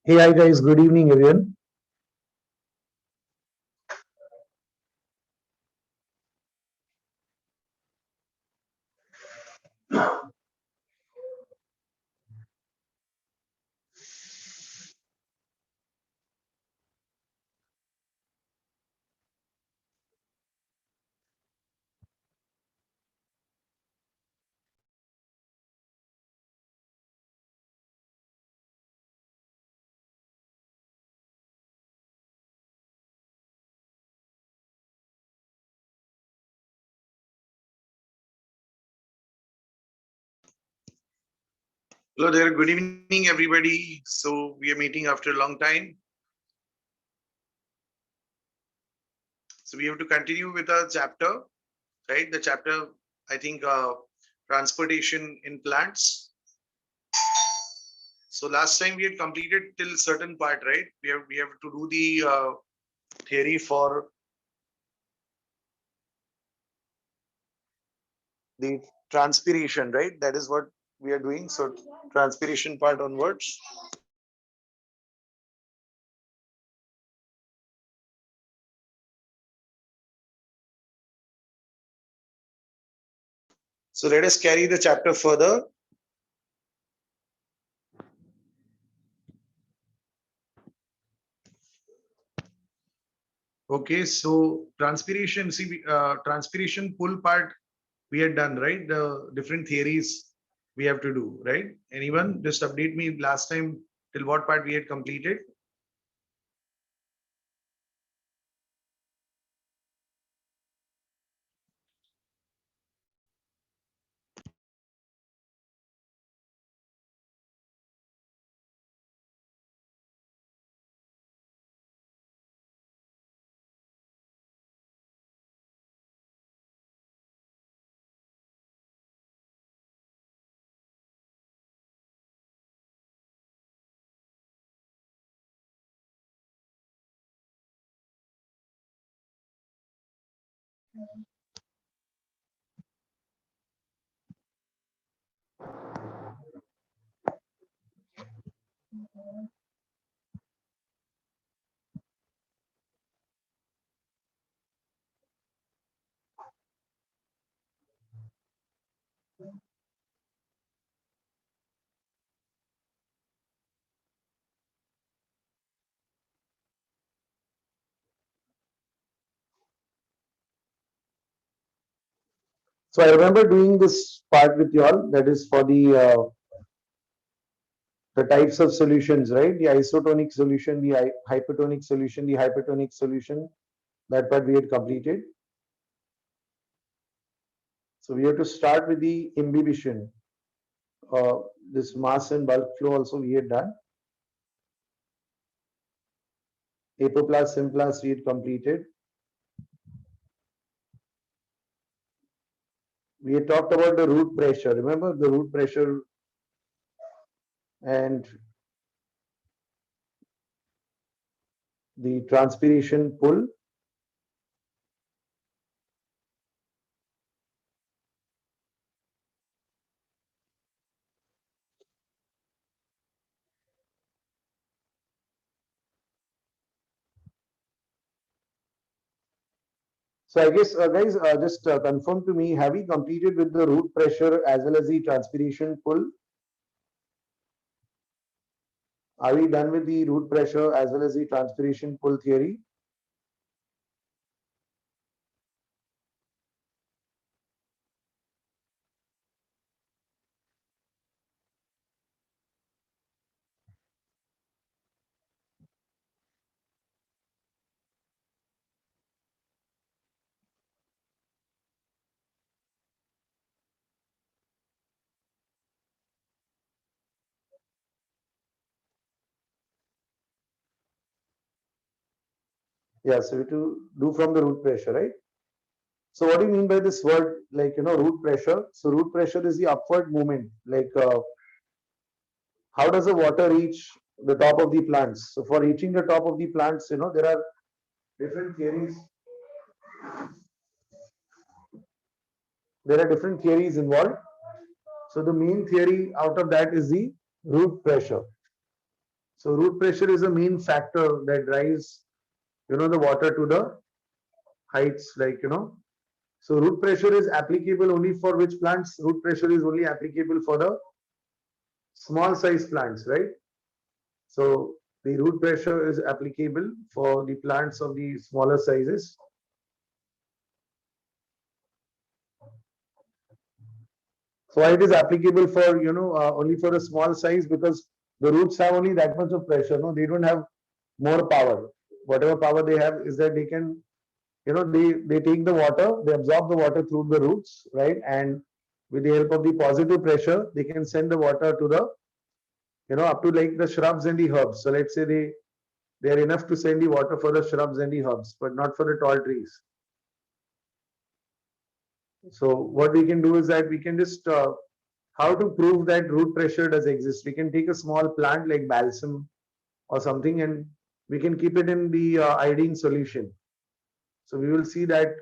Hey, hi guys, good evening everyone. Hello there. Good evening, everybody. So we are meeting after a long time. So we have to continue with our chapter, right? The chapter, I think, transportation in plants. So last time we had completed till certain part, right? We have to do the theory for the transpiration, right? That is what we are doing. So transpiration part onwards. So let us carry the chapter further. Okay, so transpiration, see, transpiration pull part we had done, right? The different theories we have to do, right? Anyone just update me last time till what part we had completed? So I remember doing this part with you all. That is for the types of solutions, right? The isotonic solution, the hypertonic solution, the hypertonic solution. That part we had completed. So we have to start with the imbibition. This mass and bulk flow also we had done. Apoplast, symplast we had completed. We had talked about the root pressure. Remember the root pressure and the transpiration pull. So I guess, guys, just confirm to me, have we completed with the root pressure as well as the transpiration pull? Are we done with the root pressure as well as the transpiration pull theory? Yeah, so we to do from the root pressure, right? So what do you mean by this word, like, root pressure? So root pressure is the upward movement. Like, how does the water reach the top of the plants. So for reaching the top of the plants, there are different theories. There are different theories involved. So the main theory out of that is the root pressure. So root pressure is the main factor that drives, the water to the heights, So root pressure is applicable only for which plants? Root pressure is only applicable for the small size plants, right? So the root pressure is applicable for the plants of the smaller sizes. So why it is applicable for, only for a small size? Because the roots have only that much of pressure. No, they don't have more power. Whatever power they have is that they can, they take the water, they absorb the water through the roots, right? And with the help of the positive pressure, they can send the water to the, up to like the shrubs and the herbs. So let's say they are enough to send the water for the shrubs and the herbs, but not for the tall trees. So what we can do is that we can just how to prove that root pressure does exist. We can take a small plant like balsam or something, and we can keep it in the iodine solution. So we will see that,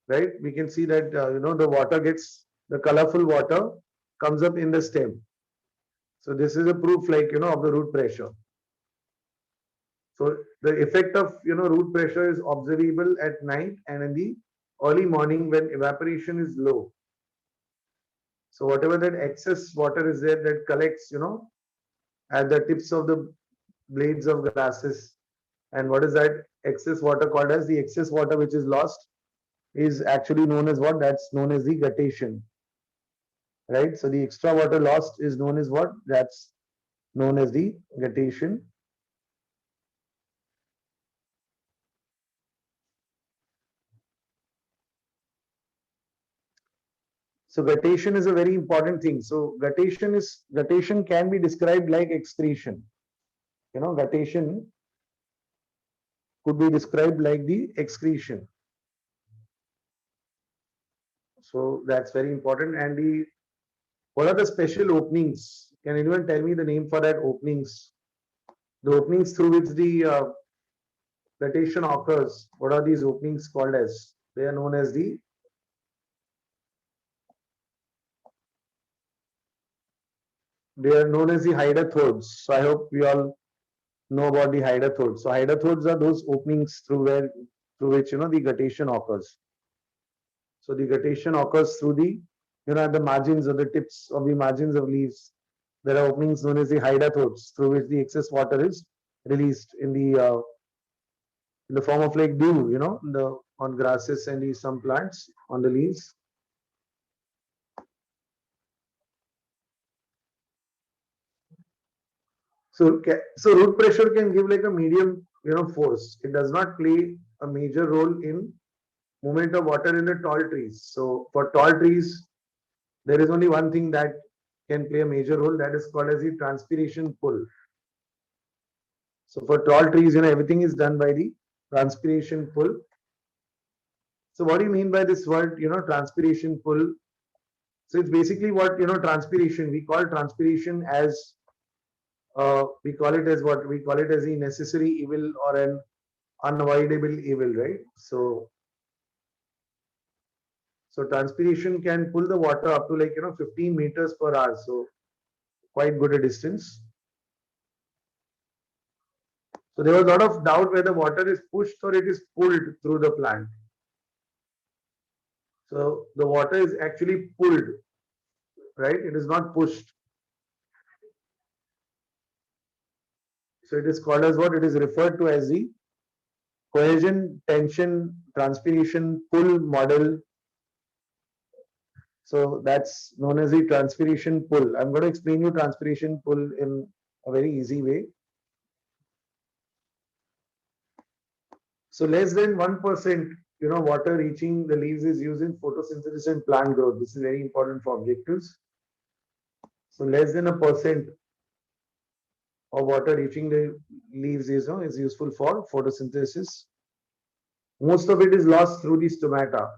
right? We can see that the water gets, the colorful water comes up in the stem. So this is a proof, like, of the root pressure. So the effect of root pressure is observable at night and in the early morning when evaporation is low. So whatever that excess water is there that collects, at the tips of the blades of grasses. And what is that excess water called as? The excess water which is lost is actually known as what? That's known as the guttation. Right? So the extra water lost is known as what? That's known as the guttation. So guttation is a very important thing. So guttation can be described like excretion. Guttation could be described like the excretion. So that's very important. And what are the special openings? Can anyone tell me the name for that openings? The openings through which the guttation occurs. What are these openings called as? They are known as the hydrathodes. So I hope we all know about the hydrathodes. So hydrathodes are those openings through which the guttation occurs. So the guttation occurs through the at the margins or the tips of the margins of leaves. There are openings known as the hydrathodes through which the excess water is released in the form of like dew, on grasses and some plants on the leaves. So root pressure can give like a medium, force. It does not play a major role in movement of water in the tall trees. So for tall trees, there is only one thing that can play a major role, that is called as the transpiration pull. So for tall trees, everything is done by the transpiration pull. So what do you mean by this word, transpiration pull? So it's basically what, transpiration, we call transpiration as, we call it as what? We call it as a necessary evil or an unavoidable evil, right? So transpiration can pull the water up to like, 15 meters per hour. So quite good a distance. So there was a lot of doubt whether water is pushed or it is pulled through the plant. So the water is actually pulled, right? It is not pushed. So it is called as what? It is referred to as the cohesion, tension, transpiration, pull model. So that's known as the transpiration pull. I'm going to explain you transpiration pull in a very easy way. So less than 1%, water reaching the leaves is used in photosynthesis and plant growth. This is very important for objectives. So less than 1% of water reaching the leaves is useful for photosynthesis. Most of it is lost through the stomata.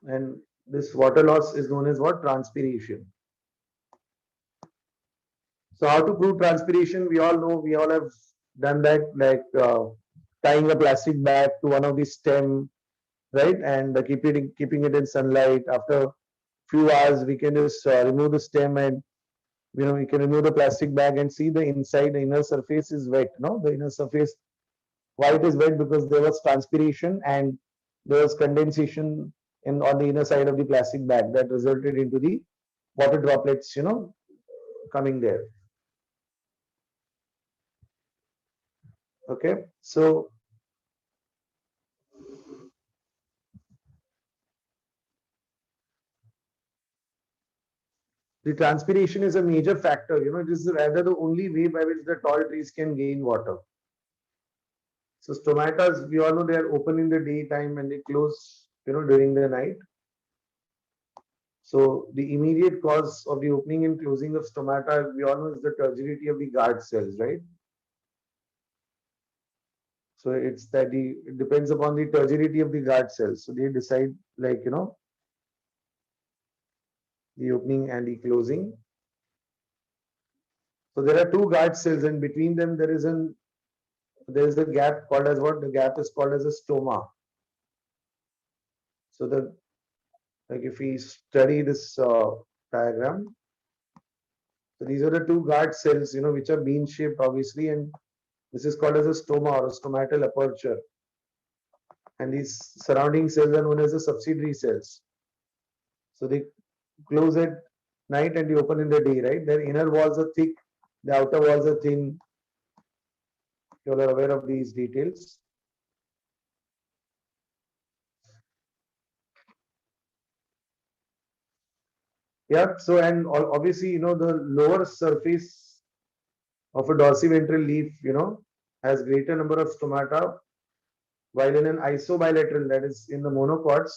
And this water loss is known as what? Transpiration. So how to prove transpiration? We all know, we all have done that, like tying a plastic bag to one of the stem, right, and keeping it in sunlight. After few hours, we can just remove the stem, and we can remove the plastic bag and see the inside. The inner surface is wet. No, the inner surface, why it is wet? Because there was transpiration and there was condensation in on the inner side of the plastic bag that resulted into the water droplets, coming there. Okay, so the transpiration is a major factor. It is rather the only way by which the tall trees can gain water. So stomatas, we all know, they are open in the daytime and they close, during the night. So the immediate cause of the opening and closing of stomata, we all know, is the turgidity of the guard cells, right? So it's that it depends upon the turgidity of the guard cells. So they decide, like, the opening and the closing. So there are two guard cells, and between them there is a gap called as what? The gap is called as a stoma. So like if we study this diagram, so these are the two guard cells, which are bean shaped, obviously, and this is called as a stoma or a stomatal aperture. And these surrounding cells are known as the subsidiary cells. So they close at night and they open in the day, right? Their inner walls are thick, the outer walls are thin. You all are aware of these details. Yeah, so and obviously, the lower surface of a dorsiventral leaf, has greater number of stomata, while in an isobilateral, that is in the monocots,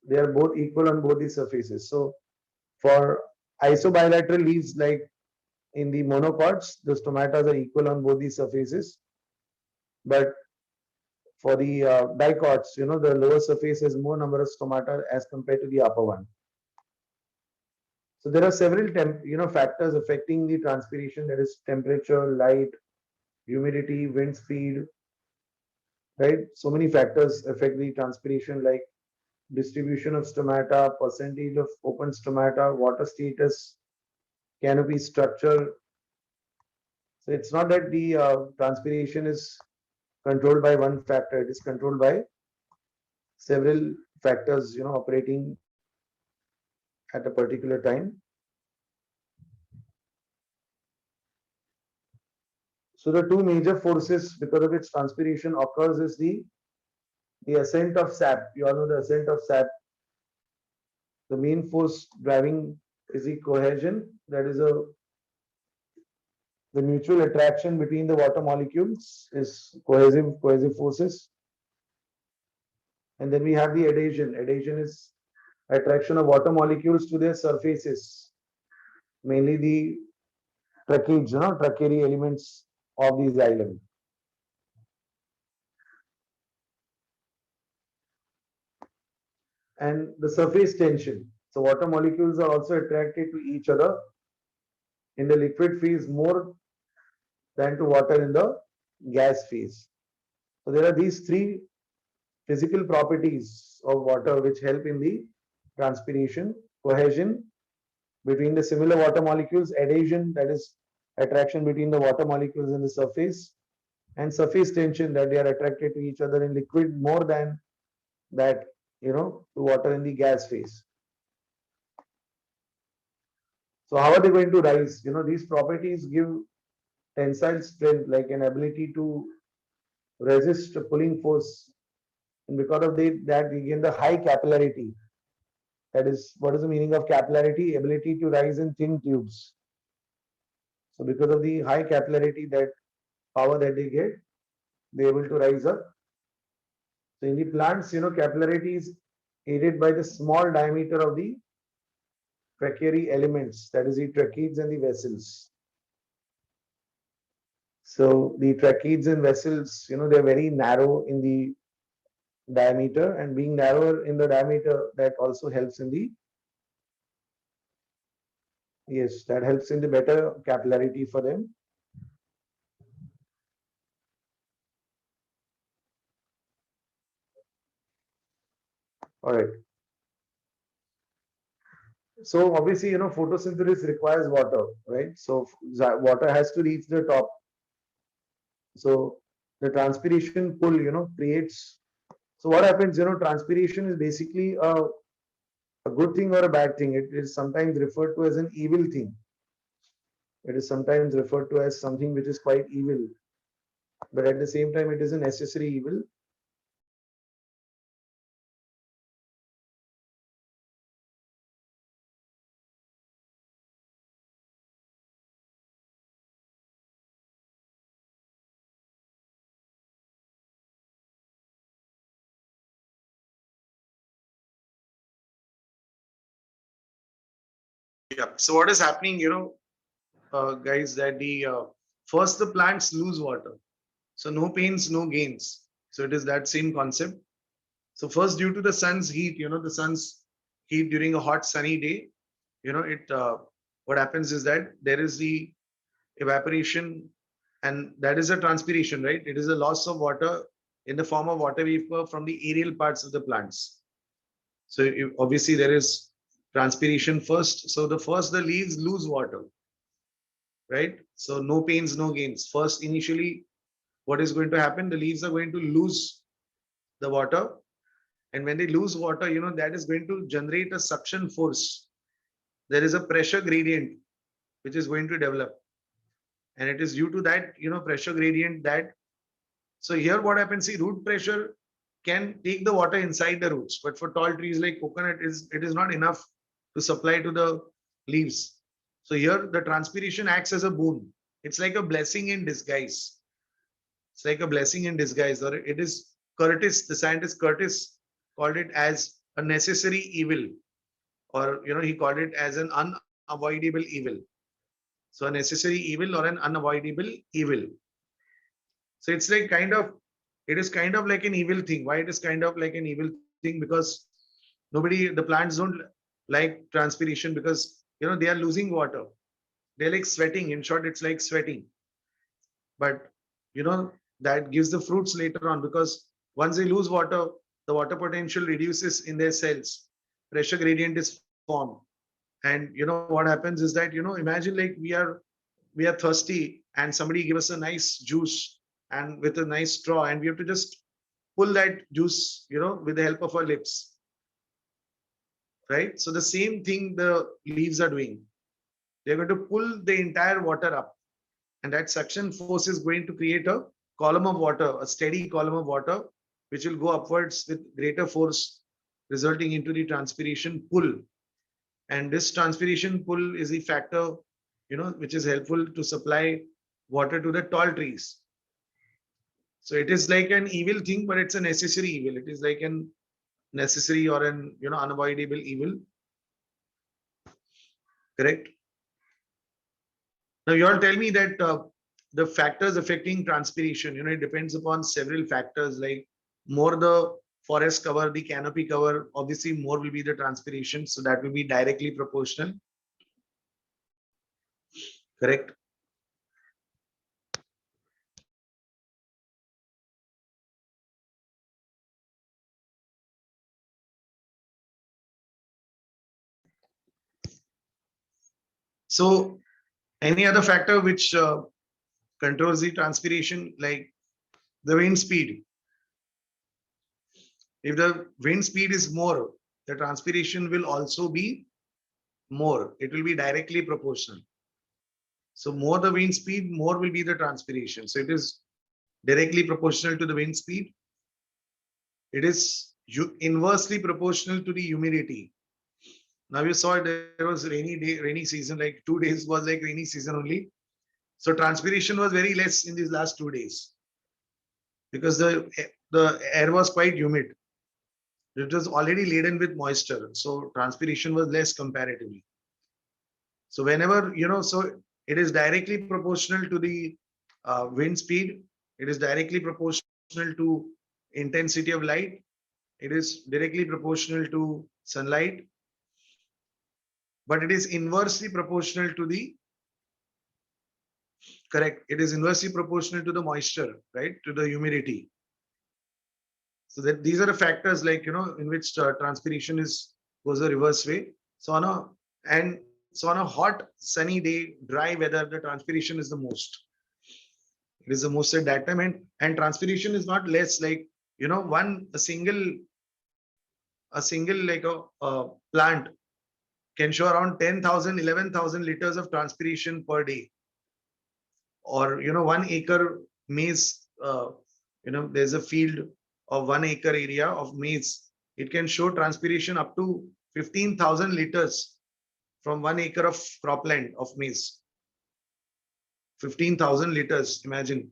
they are both equal on both the surfaces. So for isobilateral leaves, like in the monocots, the stomatas are equal on both the surfaces. But for the dicots, the lower surface has more number of stomata as compared to the upper one. So there are several factors affecting the transpiration. That is temperature, light, humidity, wind speed, right? So many factors affect the transpiration, like distribution of stomata, percentage of open stomata, water status, canopy structure. So it's not that the transpiration is controlled by one factor; it is controlled by several factors, operating at a particular time. So the two major forces because of which transpiration occurs is the ascent of sap. You all know the ascent of sap. The main force driving is the cohesion. That is the mutual attraction between the water molecules is cohesive forces. And then we have the adhesion. Adhesion is attraction of water molecules to their surfaces, mainly the tracheids, tracheiry elements of the xylem. And the surface tension. So water molecules are also attracted to each other in the liquid phase more than to water in the gas phase. So there are these three physical properties of water which help in the transpiration: cohesion between the similar water molecules, adhesion, that is attraction between the water molecules in the surface, and surface tension, that they are attracted to each other in liquid more than that, to water in the gas phase. So how are they going to rise? These properties give tensile strength, like an ability to resist pulling force, and because of that we gain the high capillarity. That is, what is the meaning of capillarity? Ability to rise in thin tubes. So because of the high capillarity, that power that they get, they're able to rise up. So in the plants, capillarity is aided by the small diameter of the tracheiry elements, that is the tracheids and the vessels. So the tracheids and vessels, they're very narrow in the diameter, and being narrower in the diameter, that also helps in the Yes, that helps in the better capillarity for them. All right. So obviously, photosynthesis requires water, right? So water has to reach the top. So the transpiration pull, creates. So what happens, transpiration is basically a good thing or a bad thing. It is sometimes referred to as an evil thing. It is sometimes referred to as something which is quite evil, but at the same time, it is a necessary evil. Yeah. So what is happening, guys, that the first the plants lose water. So no pains, no gains. So it is that same concept. So first, due to the sun's heat, the sun's heat during a hot sunny day, it what happens is that there is the evaporation, and that is a transpiration, right? It is a loss of water in the form of water vapor from the aerial parts of the plants. So obviously there is transpiration first. So the leaves lose water, right? So no pains, no gains. First, initially, what is going to happen? The leaves are going to lose the water. And when they lose water, that is going to generate a suction force. There is a pressure gradient which is going to develop. And it is due to that, pressure gradient that. So here what happens, see, root pressure can take the water inside the roots. But for tall trees like coconut, it is not enough to supply to the leaves. So here the transpiration acts as a boon. It's like a blessing in disguise. It's like a blessing in disguise, or it is Curtis, the scientist Curtis called it as a necessary evil, or he called it as an unavoidable evil. So a necessary evil or an unavoidable evil. So it's like it is kind of like an evil thing. Why it is kind of like an evil thing? Because the plants don't like transpiration because they are losing water. They're like sweating. In short, it's like sweating. But you know that gives the fruits later on, because once they lose water, the water potential reduces in their cells. Pressure gradient is formed, and what happens is that imagine like we are thirsty and somebody give us a nice juice and with a nice straw, and we have to just pull that juice with the help of our lips, right? So the same thing the leaves are doing. They're going to pull the entire water up, and that suction force is going to create a column of water, a steady column of water, which will go upwards with greater force, resulting into the transpiration pull. And this transpiration pull is the factor which is helpful to supply water to the tall trees. So it is like an evil thing, but it's a necessary evil. It is like an necessary or an unavoidable evil. Correct. Now you all tell me that the factors affecting transpiration, it depends upon several factors, like more the forest cover, the canopy cover, obviously more will be the transpiration. So that will be directly proportional. Correct. So any other factor which controls the transpiration, like the wind speed. If the wind speed is more, the transpiration will also be more. It will be directly proportional. So more the wind speed, more will be the transpiration. So it is directly proportional to the wind speed. It is inversely proportional to the humidity. Now you saw there was rainy day, rainy season, like 2 days was like rainy season only. So transpiration was very less in these last 2 days because the air was quite humid. It was already laden with moisture. So transpiration was less comparatively. So whenever, so it is directly proportional to the wind speed. It is directly proportional to intensity of light. It is directly proportional to sunlight. but it is inversely proportional to the, correct, it is inversely proportional to the moisture, right, to the humidity. So that these are the factors, like, in which transpiration is goes the reverse way. So on a hot sunny day, dry weather, the transpiration is the most. It is the most at that time, and transpiration is not less. Like, one a single like a plant can show around 10,000, 11,000 liters of transpiration per day. Or 1 acre maize, there's a field of 1 acre area of maize. It can show transpiration up to 15,000 liters from 1 acre of cropland of maize. 15,000 liters, imagine,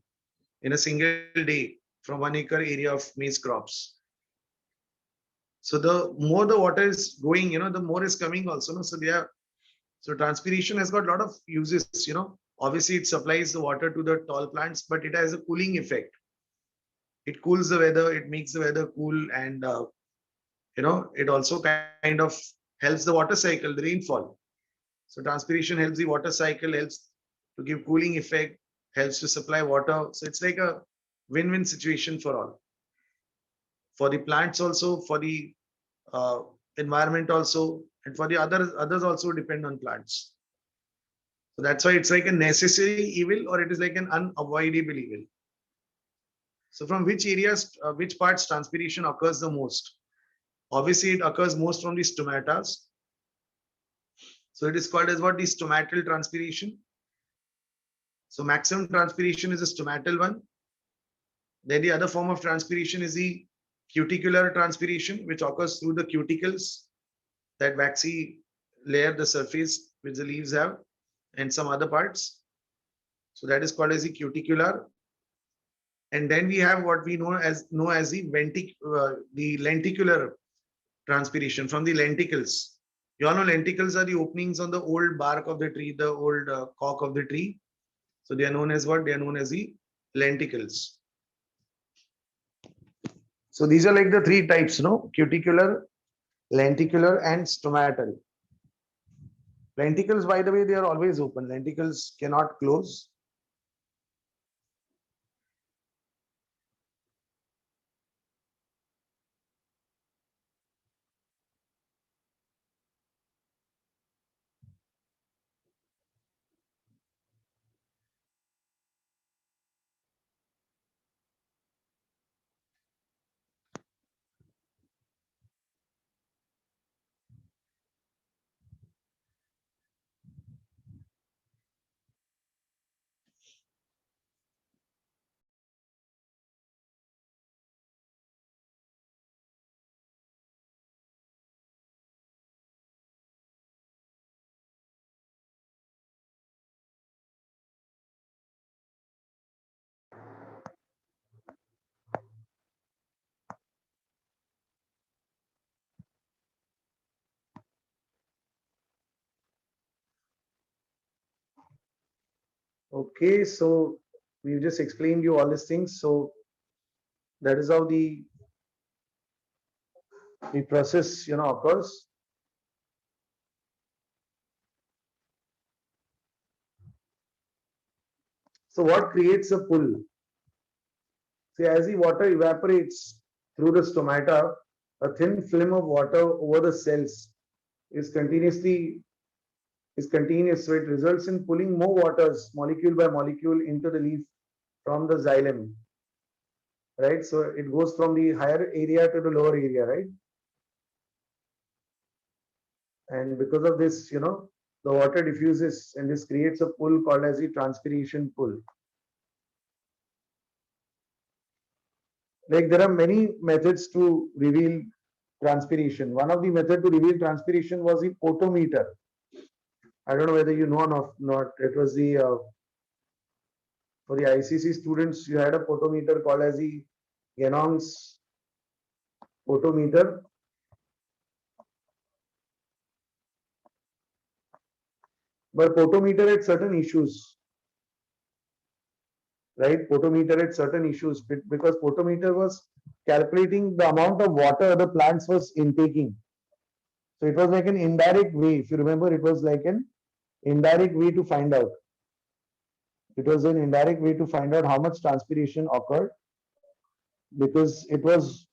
in a single day from 1 acre area of maize crops. So the more the water is going, the more is coming also. No? So transpiration has got a lot of uses. Obviously, it supplies the water to the tall plants, but it has a cooling effect. It cools the weather, it makes the weather cool, and it also kind of helps the water cycle, the rainfall. So transpiration helps the water cycle, helps to give cooling effect, helps to supply water. So it's like a win-win situation for all. For the plants also, for the uh, environment also, and for the others also depend on plants. So that's why it's like a necessary evil, or it is like an unavoidable evil. So from which areas, which parts transpiration occurs the most? Obviously, it occurs most from the stomatas. So it is called as what? The stomatal transpiration. So maximum transpiration is a stomatal one. Then the other form of transpiration is the cuticular transpiration, which occurs through the cuticles, that waxy layer, the surface which the leaves have, and some other parts. So that is called as the cuticular. And then we have what we know as the lenticular transpiration from the lenticles. You all know lenticles are the openings on the old bark of the tree, the old cork of the tree. So they are known as what? They are known as the lenticles. So these are like the three types, no? Cuticular, lenticular, and stomatal. Lenticles, by the way, they are always open. Lenticles cannot close. Okay, so we just explained you all these things. So that is how the process occurs. So what creates a pull? See, as the water evaporates through the stomata, a thin film of water over the cells is continuous. So it results in pulling more waters molecule by molecule into the leaf from the xylem. Right? So it goes from the higher area to the lower area, right? And because of this, the water diffuses and this creates a pull called as the transpiration pull. Like there are many methods to reveal transpiration. One of the method to reveal transpiration was the potometer. I don't know whether you know or not. It was the for the ICC students, you had a potometer called as the Ganong's potometer. But potometer had certain issues, right? Potometer had certain issues because potometer was calculating the amount of water the plants was intaking. So it was like an indirect way. If you remember, it was like an indirect way to find out. It was an indirect way to find out how much transpiration occurred because it was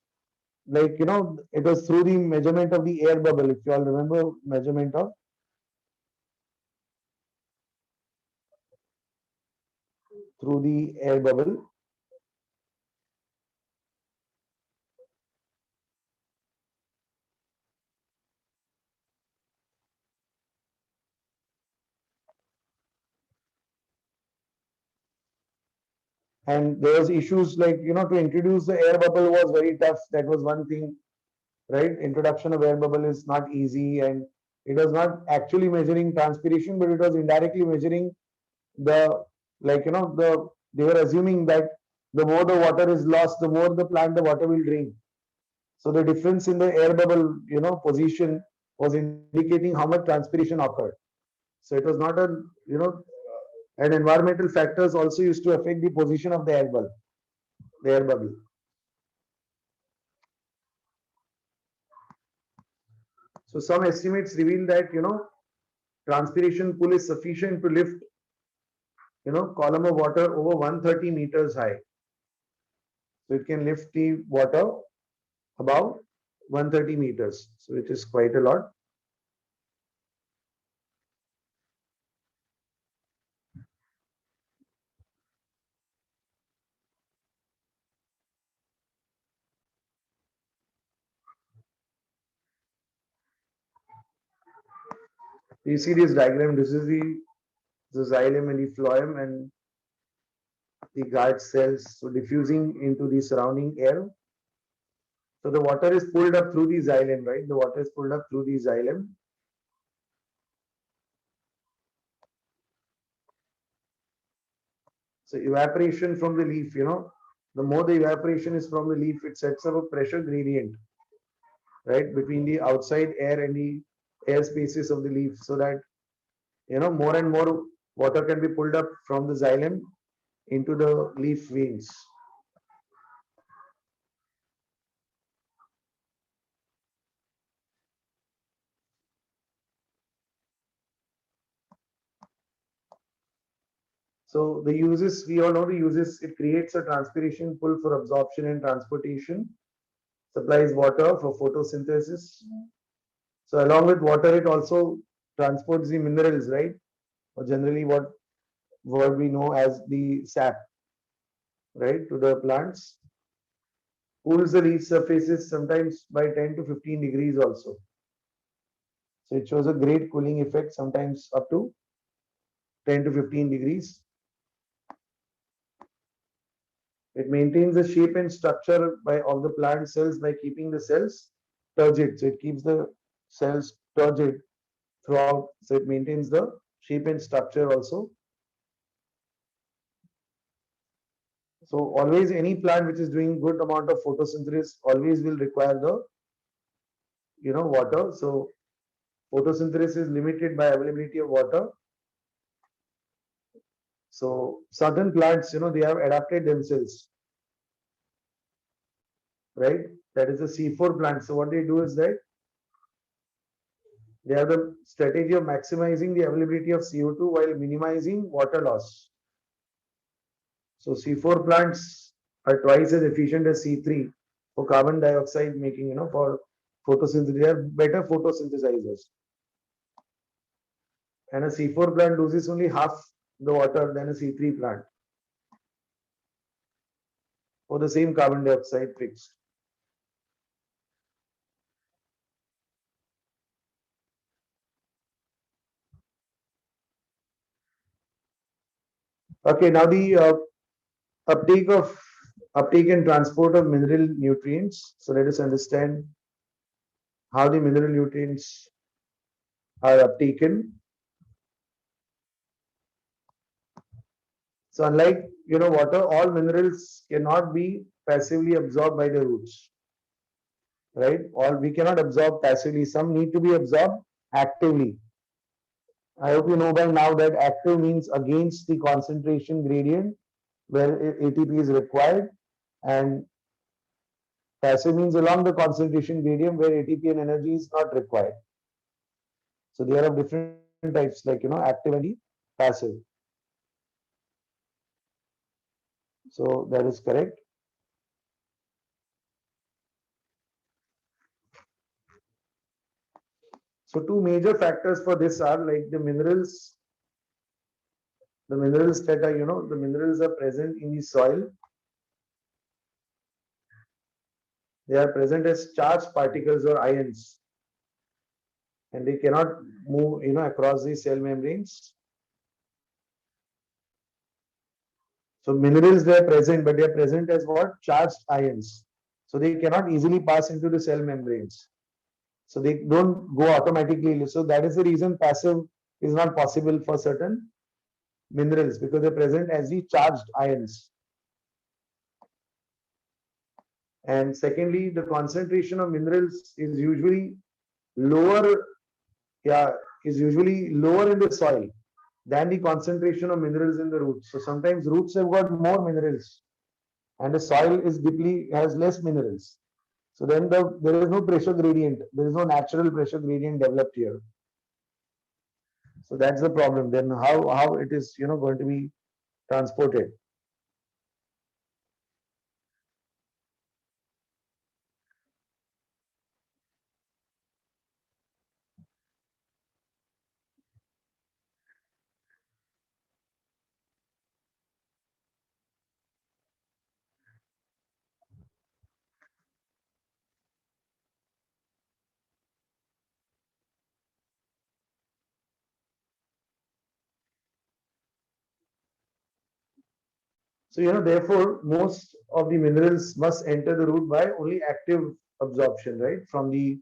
like, it was through the measurement of the air bubble. If you all remember, measurement of through the air bubble. And there was issues like, to introduce the air bubble was very tough. That was one thing, right? Introduction of air bubble is not easy, and it was not actually measuring transpiration, but it was indirectly measuring the, like, they were assuming that the more the water is lost, the more the plant the water will drain. So the difference in the air bubble, position was indicating how much transpiration occurred. So it was not a, and environmental factors also used to affect the position of the air bubble. So some estimates reveal that, transpiration pull is sufficient to lift, column of water over 130 meters high. So it can lift the water above 130 meters. So it is quite a lot. You see this diagram, this is the xylem and the phloem and the guard cells, so diffusing into the surrounding air. So the water is pulled up through the xylem, right? The water is pulled up through the xylem. So evaporation from the leaf, the more the evaporation is from the leaf, it sets up a pressure gradient, right, between the outside air and the air spaces of the leaf, so that, more and more water can be pulled up from the xylem into the leaf veins. So the uses, we all know the uses, it creates a transpiration pull for absorption and transportation, supplies water for photosynthesis. So along with water, it also transports the minerals, right? Or generally what we know as the sap, right, to the plants. Cools the leaf surfaces sometimes by 10 to 15 degrees also. So it shows a great cooling effect, sometimes up to 10 to 15 degrees. It maintains the shape and structure of the plant cells by keeping the cells turgid. So it keeps the cells turgid throughout. So it maintains the shape and structure also. So always any plant which is doing good amount of photosynthesis always will require the, water. So photosynthesis is limited by availability of water. So certain plants, they have adapted themselves, right? That is the C4 plant. So what they do is that they have the strategy of maximizing the availability of CO2 while minimizing water loss. So C4 plants are twice as efficient as C3 for carbon dioxide making, for photosynthesis. They are better photosynthesizers. And a C4 plant loses only half the water than a C3 plant for the same carbon dioxide fixed. Okay, now the uptake of uptake and transport of mineral nutrients. So let us understand how the mineral nutrients are uptaken. So unlike, water, all minerals cannot be passively absorbed by the roots, right? All we cannot absorb passively. Some need to be absorbed actively. I hope you know by now that active means against the concentration gradient where ATP is required, and passive means along the concentration gradient where ATP and energy is not required. So they are of different types, like active and the passive. So that is correct. So two major factors for this are like the minerals that are, the minerals are present in the soil. They are present as charged particles or ions, and they cannot move, across the cell membranes. So minerals, they are present, but they are present as what? Charged ions. So they cannot easily pass into the cell membranes. So they don't go automatically. So that is the reason passive is not possible for certain minerals, because they're present as the charged ions. And secondly, the concentration of minerals is usually lower, yeah, is usually lower in the soil than the concentration of minerals in the roots. So sometimes roots have got more minerals and the soil is deeply has less minerals. So then there is no pressure gradient. There is no natural pressure gradient developed here. So that's the problem. Then how it is going to be transported. So therefore most of the minerals must enter the root by only active absorption, right, from the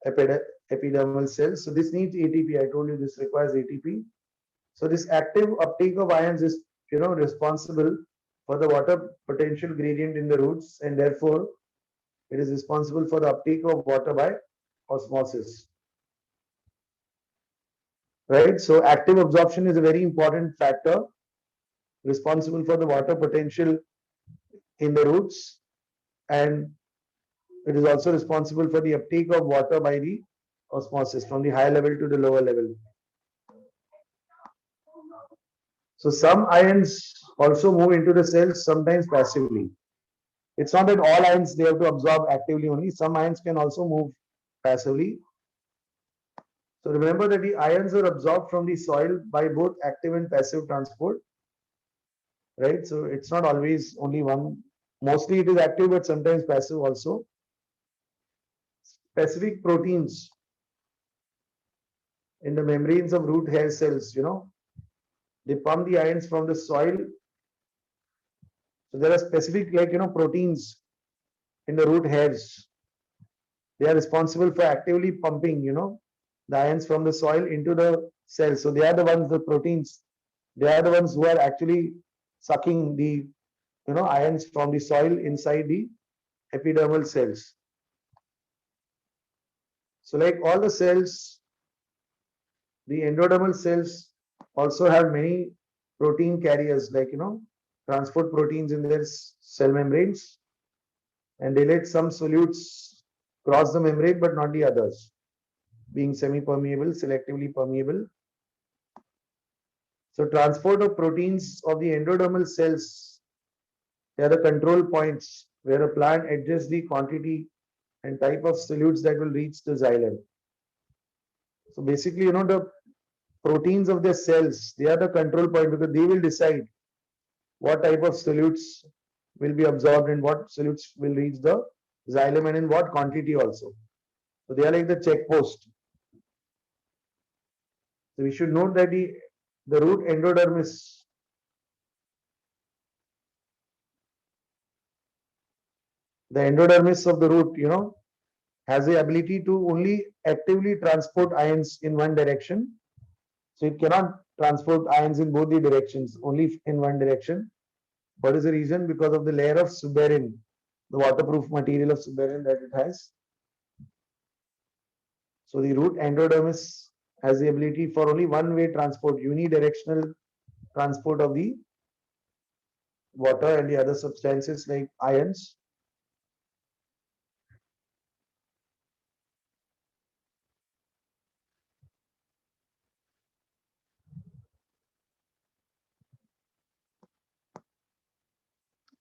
epidermal cells. So this needs ATP. I told you this requires ATP. So this active uptake of ions is responsible for the water potential gradient in the roots, and therefore it is responsible for the uptake of water by osmosis. Right? So active absorption is a very important factor responsible for the water potential in the roots, and it is also responsible for the uptake of water by the osmosis from the higher level to the lower level. So some ions also move into the cells, sometimes passively. It's not that all ions they have to absorb actively only. Some ions can also move passively. So remember that the ions are absorbed from the soil by both active and passive transport, right? So it's not always only one. Mostly it is active, but sometimes passive also. Specific proteins in the membranes of root hair cells, they pump the ions from the soil. So there are specific, like, proteins in the root hairs. They are responsible for actively pumping, the ions from the soil into the cells. So they are the ones, the proteins, they are the ones who are actually sucking the, ions from the soil inside the epidermal cells. So like all the cells, the endodermal cells also have many protein carriers, like, transport proteins in their cell membranes, and they let some solutes cross the membrane, but not the others, being semi-permeable, selectively permeable. So transport of proteins of the endodermal cells, they are the control points where a plant adjusts the quantity and type of solutes that will reach the xylem. So basically, the proteins of the cells, they are the control point, because they will decide what type of solutes will be absorbed and what solutes will reach the xylem and in what quantity also. So they are like the check post. So we should note that the root endodermis, the endodermis of the root, has the ability to only actively transport ions in one direction. So it cannot transport ions in both the directions, only in one direction. What is the reason? Because of the layer of suberin, the waterproof material of suberin that it has. So the root endodermis has the ability for only one-way transport, unidirectional transport of the water and the other substances like ions.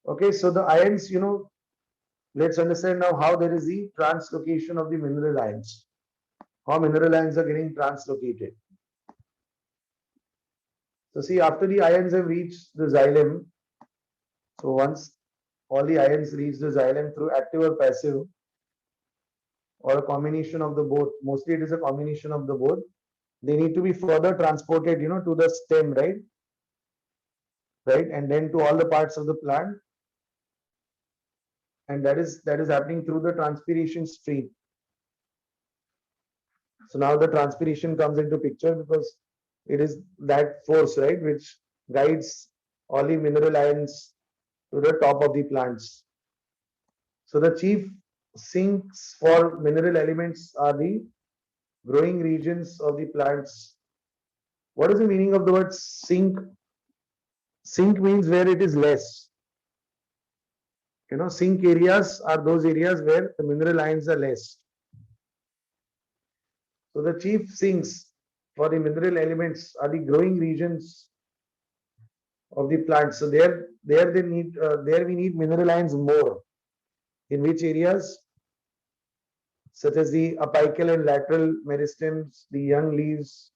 Okay, so the ions, let's understand now how there is the translocation of the mineral ions. How mineral ions are getting translocated. So see, after the ions have reached the xylem, so once all the ions reach the xylem through active or passive, or a combination of the both, mostly it is a combination of the both, they need to be further transported, to the stem, right? Right, and then to all the parts of the plant, and that is happening through the transpiration stream. So now the transpiration comes into picture because it is that force, right, which guides all the mineral ions to the top of the plants. So the chief sinks for mineral elements are the growing regions of the plants. What is the meaning of the word sink? Sink means where it is less. Sink areas are those areas where the mineral ions are less. So the chief sinks for the mineral elements are the growing regions of the plant. So there we need mineral ions more. In which areas? Such as the apical and lateral meristems, the young leaves,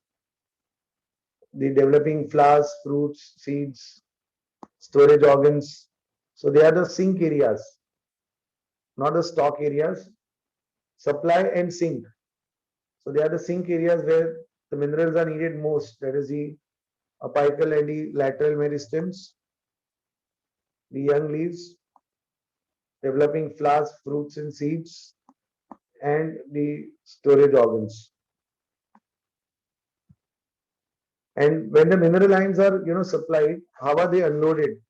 the developing flowers, fruits, seeds, storage organs. So they are the sink areas, not the stock areas. Supply and sink. So they are the sink areas where the minerals are needed most. That is the apical and the lateral meristems, the young leaves, developing flowers, fruits and seeds, and the storage organs. And when the mineral ions are, supplied, how are they unloaded?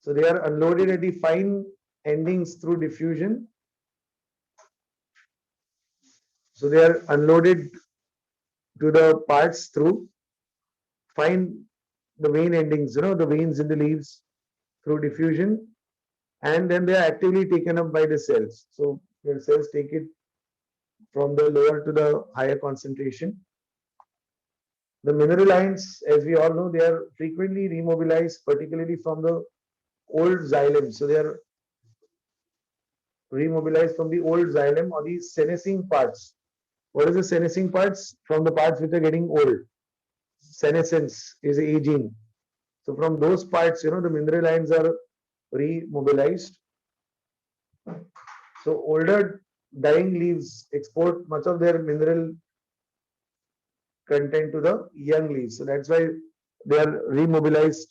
So they are unloaded at the fine endings through diffusion. So they are unloaded to the parts through fine the vein endings, the veins in the leaves through diffusion, and then they are actively taken up by the cells. So the cells take it from the lower to the higher concentration. The mineral ions, as we all know, they are frequently remobilized, particularly from the old xylem. So they are remobilized from the old xylem or the senescing parts. What is the senescing parts? From the parts which are getting old. Senescence is aging. So from those parts, the mineral ions are remobilized. So older dying leaves export much of their mineral content to the young leaves. So that's why they are remobilized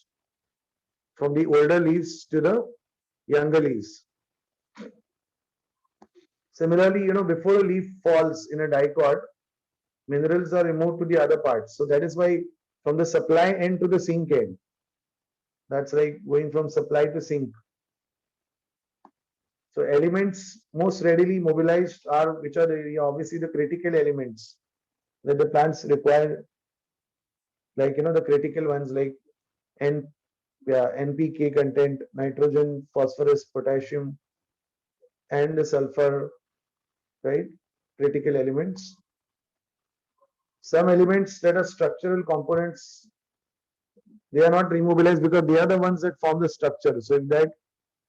from the older leaves to the younger leaves. Similarly, before a leaf falls in a dicot, minerals are removed to the other parts. So that is why from the supply end to the sink end, that's like going from supply to sink. So elements most readily mobilized are, which are obviously the critical elements that the plants require, like, the critical ones like NPK content, nitrogen, phosphorus, potassium, and the sulfur, right? Critical elements. Some elements that are structural components, they are not remobilized because they are the ones that form the structure. So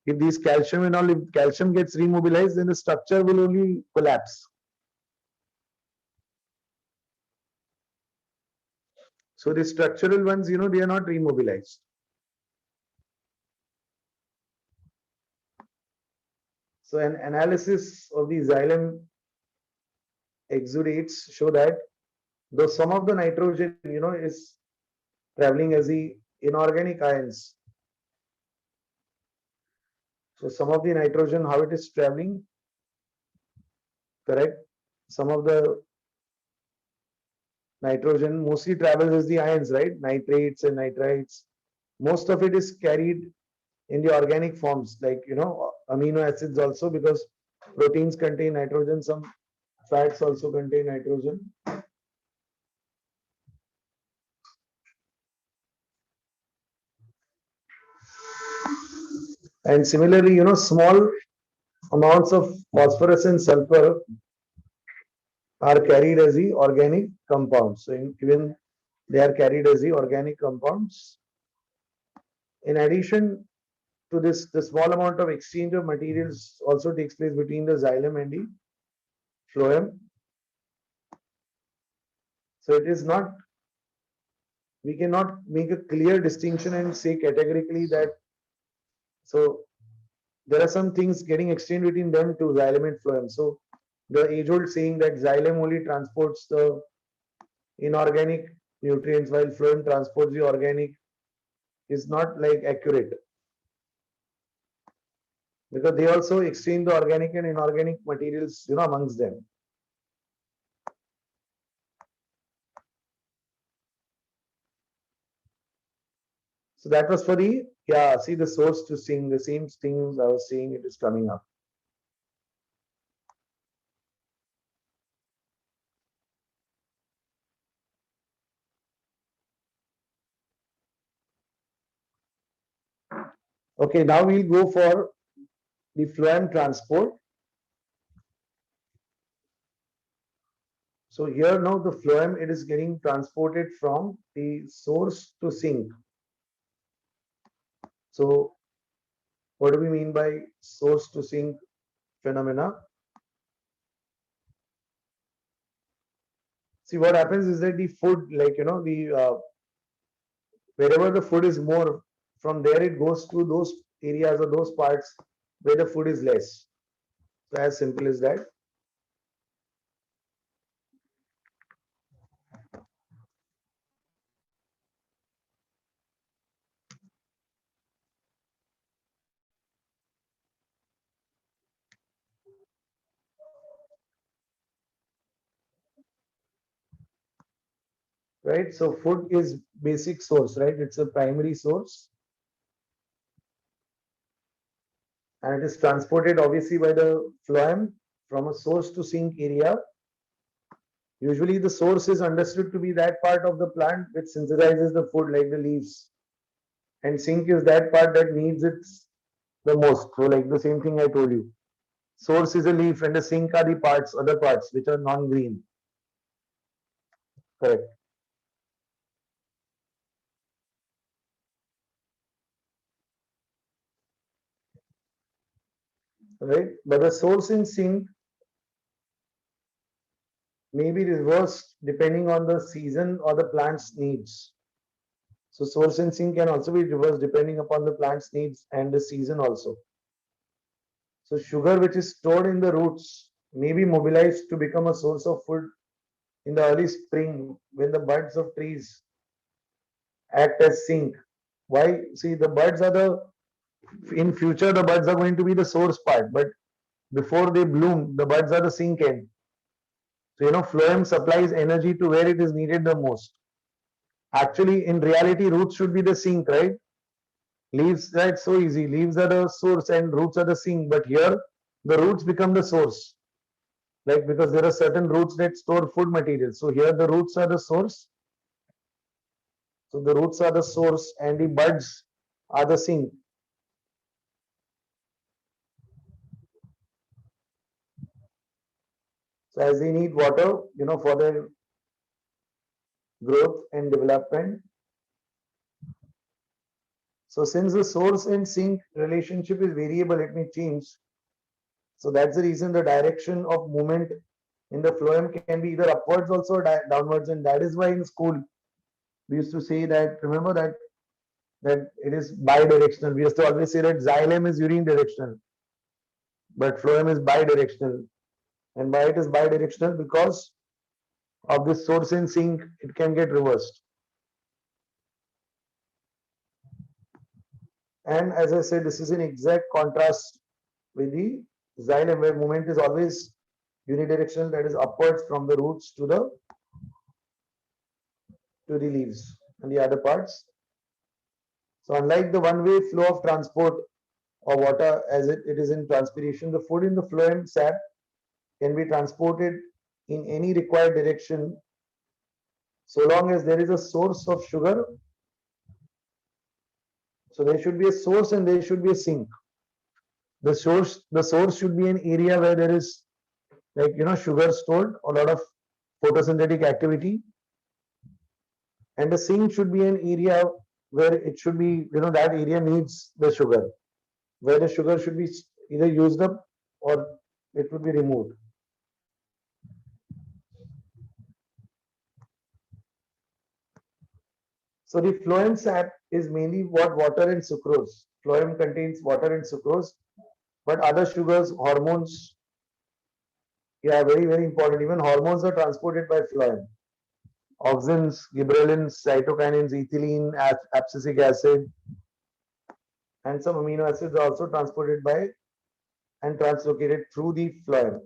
if these calcium and all, if calcium gets remobilized, then the structure will only collapse. So the structural ones, they are not remobilized. So an analysis of the xylem exudates show that though some of the nitrogen, is traveling as the inorganic ions. So some of the nitrogen, how it is traveling, correct? Some of the nitrogen mostly travels as the ions, right? Nitrates and nitrites. Most of it is carried in the organic forms, like, amino acids also, because proteins contain nitrogen, some fats also contain nitrogen. And similarly, small amounts of phosphorus and sulfur are carried as the organic compounds. So even They are carried as the organic compounds. In addition to this, the small amount of exchange of materials also takes place between the xylem and the phloem. So it is not, we cannot make a clear distinction and say categorically that, so there are some things getting exchanged between them to xylem and phloem. So the age-old saying that xylem only transports the inorganic nutrients while phloem transports the organic is not like accurate, because they also exchange the organic and inorganic materials, amongst them. So that was for the, yeah, see the source to sink, the same things I was saying, it is coming up. Okay, now we'll go for the phloem transport. So here now the phloem, it is getting transported from the source to sink. So what do we mean by source to sink phenomena? See, what happens is that the food, like, wherever the food is more, from there it goes to those areas or those parts where the food is less. So as simple as that. Right? So food is basic source, right? It's a primary source, and it is transported obviously by the phloem from a source to sink area. Usually the source is understood to be that part of the plant which synthesizes the food, like the leaves, and sink is that part that needs it the most. So like the same thing I told you. Source is a leaf and the sink are the parts, other parts which are non-green. Correct. Right? But the source in sink may be reversed depending on the season or the plant's needs. So source in sink can also be reversed depending upon the plant's needs and the season also. So sugar which is stored in the roots may be mobilized to become a source of food in the early spring when the buds of trees act as sink. Why? See, the buds are the, in future the buds are going to be the source part, but before they bloom, the buds are the sink end. So phloem supplies energy to where it is needed the most. Actually, in reality, roots should be the sink, right? Leaves, that's so easy. Leaves are the source and roots are the sink. But here, the roots become the source. Like, because there are certain roots that store food materials. So here the roots are the source. So the roots are the source and the buds are the sink. So as they need water, for their growth and development. So since the source and sink relationship is variable, it may change. So that's the reason the direction of movement in the phloem can be either upwards also or downwards, and that is why in school we used to say that, remember that it is bidirectional. We used to always say that xylem is unidirectional, but phloem is bidirectional. And why it is bidirectional? Because of this source and sink, it can get reversed. And as I said, this is in exact contrast with the xylem, where movement is always unidirectional, that is upwards from the roots to the leaves and the other parts. So unlike the one-way flow of transport of water as it is in transpiration, the food in the phloem sap can be transported in any required direction so long as there is a source of sugar. So there should be a source and there should be a sink. The source should be an area where there is, like, sugar stored, a lot of photosynthetic activity. And the sink should be an area where it should be, that area needs the sugar, where the sugar should be either used up or it would be removed. So the phloem sap is mainly what water and sucrose. Phloem contains water and sucrose, but other sugars, hormones, yeah, very, very important. Even hormones are transported by phloem. Auxins, gibberellins, cytokinins, ethylene, abscisic acid, and some amino acids are also transported by and translocated through the phloem.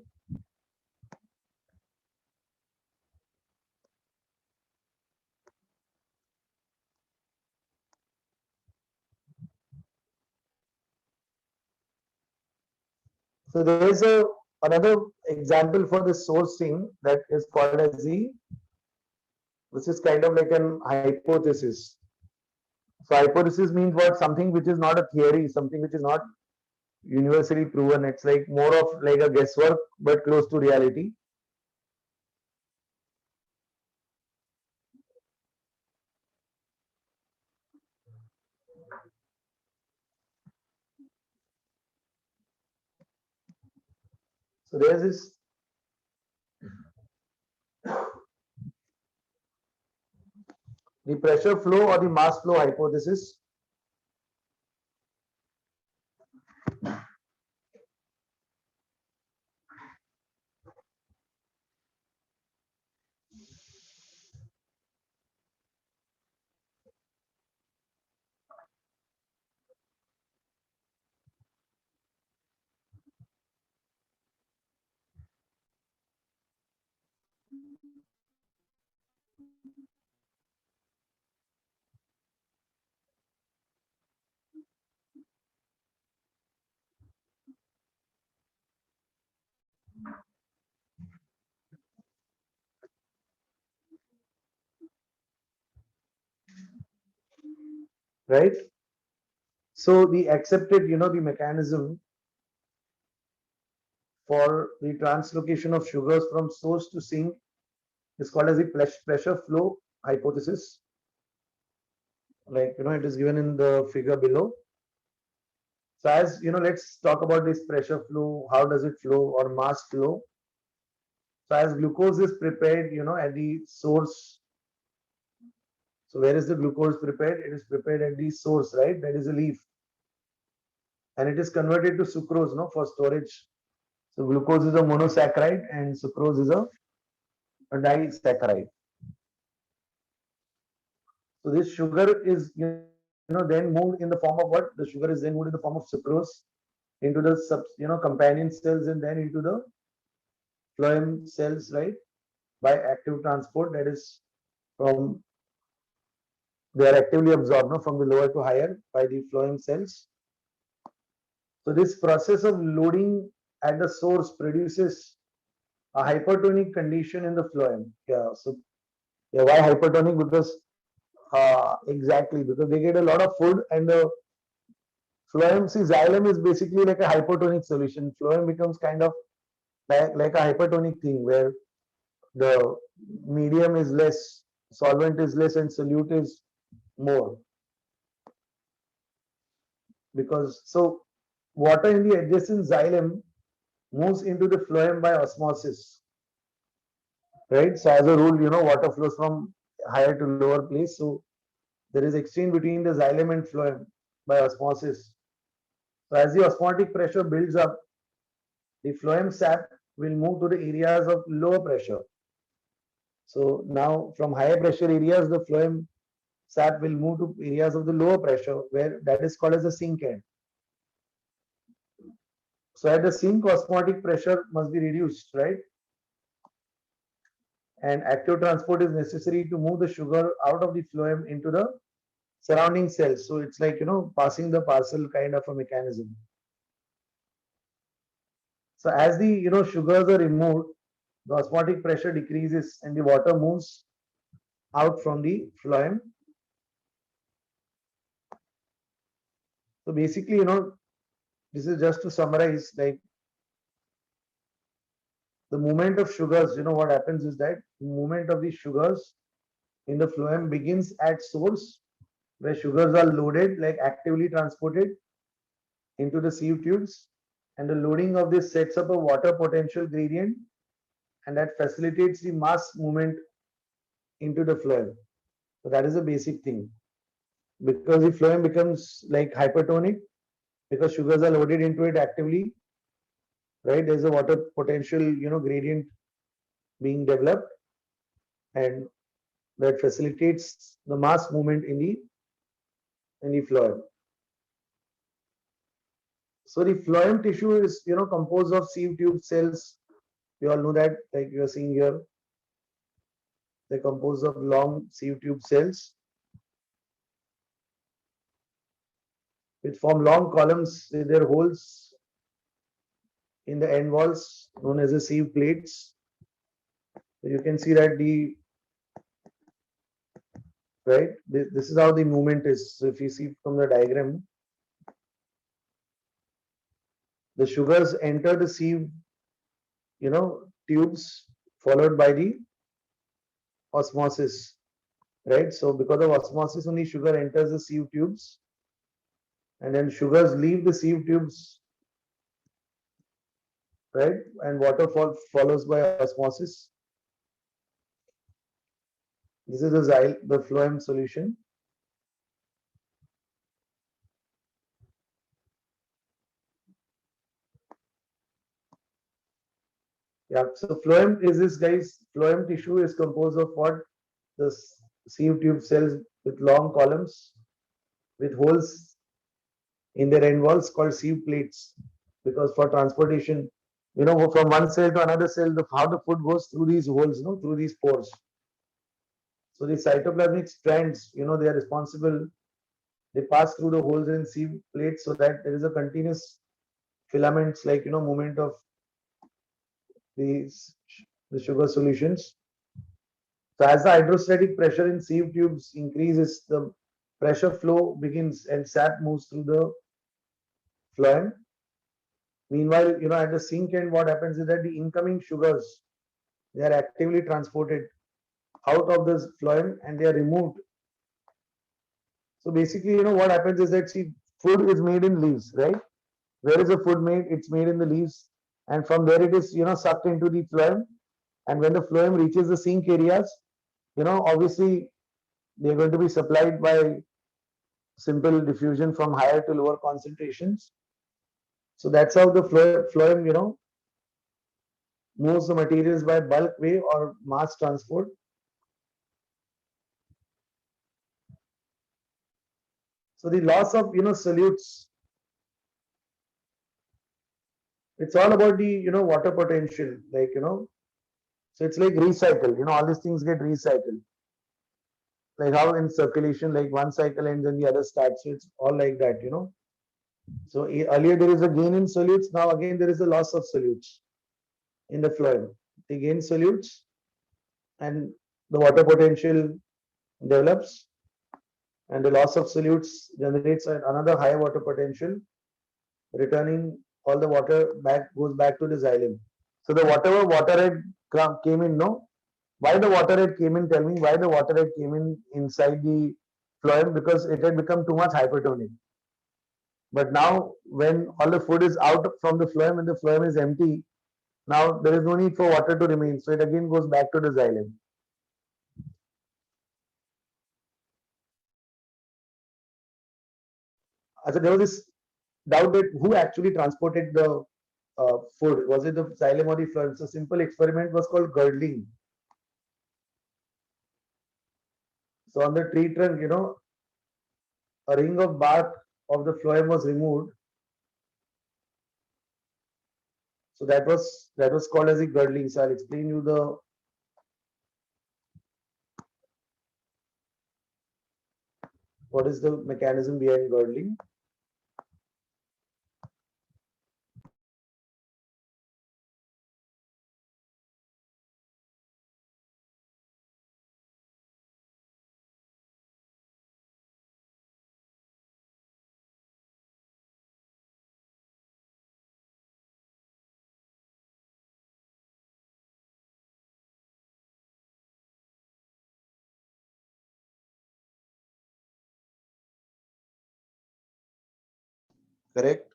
So there is another example for the sourcing that is called as which is kind of like an hypothesis. So hypothesis means what? Something which is not a theory, something which is not universally proven. It's like more of like a guesswork, but close to reality. So there's this the pressure flow or the mass flow hypothesis. Right? So the accepted, the mechanism for the translocation of sugars from source to sink is called as the pressure flow hypothesis. Like, it is given in the figure below. So as let's talk about this pressure flow. How does it flow or mass flow? So as glucose is prepared, at the source. So where is the glucose prepared? It is prepared at the source, right? That is a leaf. And it is converted to sucrose, for storage. So glucose is a monosaccharide and sucrose is a disaccharide. So this sugar is, then moved in the form of what? The sugar is then moved in the form of sucrose into the companion cells and then into the phloem cells, right? By active transport, that is from they are actively absorbed, from the lower to higher by the phloem cells. So this process of loading at the source produces a hypertonic condition in the phloem. Yeah. So yeah, why hypertonic? Because exactly because they get a lot of food and the phloem, see, xylem is basically like a hypertonic solution. Phloem becomes kind of like a hypertonic thing where the medium is less, solvent is less, and solute is more. Because so water in the adjacent xylem moves into the phloem by osmosis, right? So as a rule, water flows from higher to lower place. So there is exchange between the xylem and phloem by osmosis. So as the osmotic pressure builds up, the phloem sap will move to the areas of lower pressure. So now from higher pressure areas, the phloem sap will move to areas of the lower pressure where that is called as the sink end. So at the sink, osmotic pressure must be reduced, right? And active transport is necessary to move the sugar out of the phloem into the surrounding cells. So it's like, passing the parcel kind of a mechanism. So as the, sugars are removed, the osmotic pressure decreases and the water moves out from the phloem. So basically, this is just to summarize, like the movement of sugars, what happens is that the movement of these sugars in the phloem begins at source where sugars are loaded, like actively transported into the sieve tubes, and the loading of this sets up a water potential gradient, and that facilitates the mass movement into the phloem. So that is a basic thing. Because the phloem becomes like hypertonic because sugars are loaded into it actively, right? There's a water potential, gradient being developed, and that facilitates the mass movement in the phloem. So the phloem tissue is, composed of sieve tube cells. We all know that, like you are seeing here, they're composed of long sieve tube cells which form long columns with their holes in the end walls known as the sieve plates. So you can see that this is how the movement is. So if you see from the diagram, the sugars enter the sieve, tubes followed by the osmosis, right? So because of osmosis, only sugar enters the sieve tubes, and then sugars leave the sieve tubes, right? And water follows by osmosis. This is the phloem solution. Yeah, so phloem is this, guys. Phloem tissue is composed of what? The sieve tube cells with long columns with holes in their end walls called sieve plates. Because for transportation, from one cell to another cell, how the food goes through these holes, through these pores. So the cytoplasmic strands, they are responsible. They pass through the holes in sieve plates so that there is a continuous filaments, like movement of these the sugar solutions. So as the hydrostatic pressure in sieve tubes increases, the pressure flow begins and sap moves through the phloem. Meanwhile, at the sink end, what happens is that the incoming sugars, they are actively transported out of the phloem and they are removed. So basically, what happens is that, see, food is made in leaves, right? Where is the food made? It's made in the leaves, and from there it is, sucked into the phloem. And when the phloem reaches the sink areas, obviously they're going to be supplied by simple diffusion from higher to lower concentrations. So that's how the phloem, moves the materials by bulk way or mass transport. So the loss of, solutes, it's all about the, water potential, like, so it's like recycle, all these things get recycled. Like how in circulation, like one cycle ends and the other starts. So it's all like that. So earlier there is a gain in solutes. Now again there is a loss of solutes in the phloem. They gain solutes and the water potential develops, and the loss of solutes generates another high water potential, returning all the water goes back to the xylem. So the whatever water had came in, no? Why the water had came in? Tell me why the water had came in inside the phloem, because it had become too much hypertonic. But now when all the food is out from the phloem and the phloem is empty, now there is no need for water to remain. So it again goes back to the xylem. So there was this doubt that who actually transported the food. Was it the xylem or the phloem? So simple experiment was called girdling. So on the tree trunk, a ring of bark of the phloem was removed. So that was called as a girdling. So I'll explain you what is the mechanism behind girdling. correct?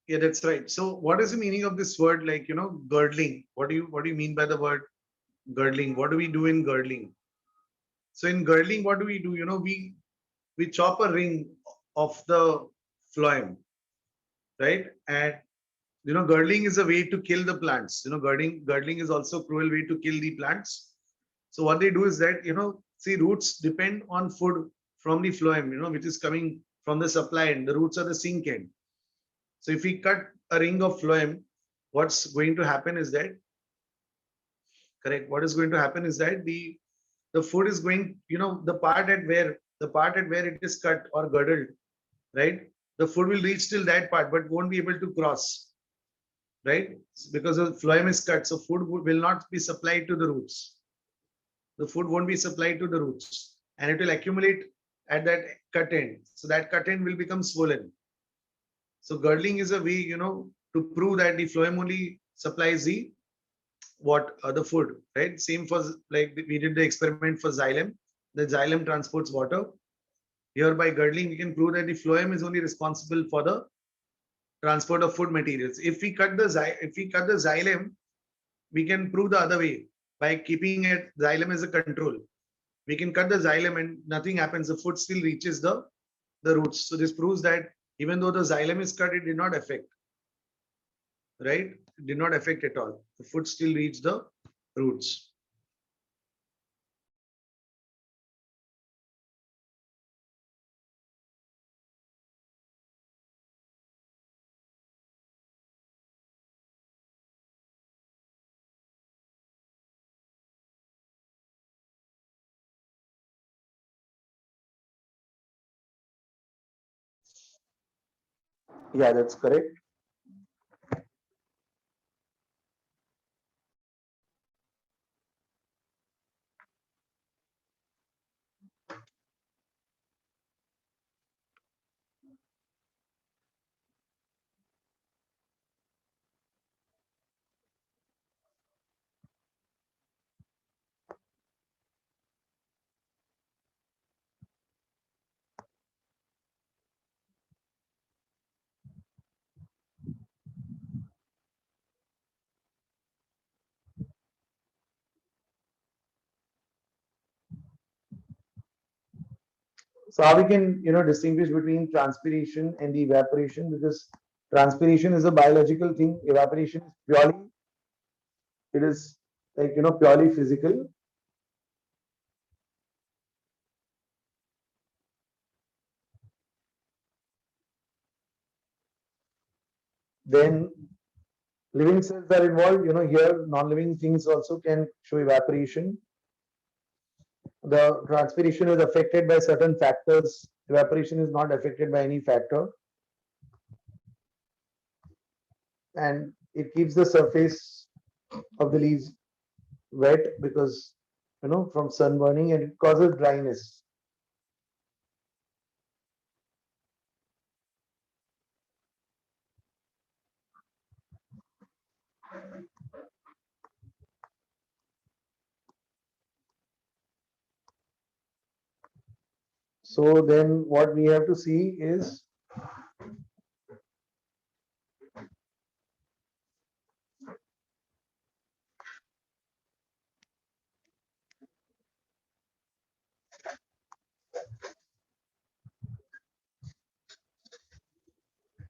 Yeah, that's right. So what is the meaning of this word, like, girdling? What do you mean by the word girdling? What do we do in girdling? So in girdling, what do we do? We chop a ring of the phloem, right? And girdling is a way to kill the plants. Girdling is also a cruel way to kill the plants. So what they do is that, see, roots depend on food from the phloem, which is coming from the supply end. The roots are the sink end. So if we cut a ring of phloem, what's going to happen is that, correct? What is going to happen is that the food is going, the part at where it is cut or girdled, right? The food will reach till that part, but won't be able to cross, right? Because the phloem is cut, so food will not be supplied to the roots. The food won't be supplied to the roots, and it will accumulate at that cut end. So that cut end will become swollen. So girdling is a way, to prove that the phloem only supplies the food, right? Same for, like, we did the experiment for xylem. The xylem transports water. Here by girdling, we can prove that the phloem is only responsible for the transport of food materials. If we cut the xylem, we can prove the other way by keeping it xylem as a control. We can cut the xylem and nothing happens. The food still reaches the roots. So this proves that even though the xylem is cut, it did not affect, right? It did not affect at all. The food still reached the roots. Yeah, that's correct. So how we can, distinguish between transpiration and the evaporation, because transpiration is a biological thing. Evaporation is purely, it is like, purely physical. Then living cells are involved. Here non-living things also can show evaporation. The transpiration is affected by certain factors. Evaporation is not affected by any factor, and it keeps the surface of the leaves wet because, from sunburning, and it causes dryness. So then what we have to see is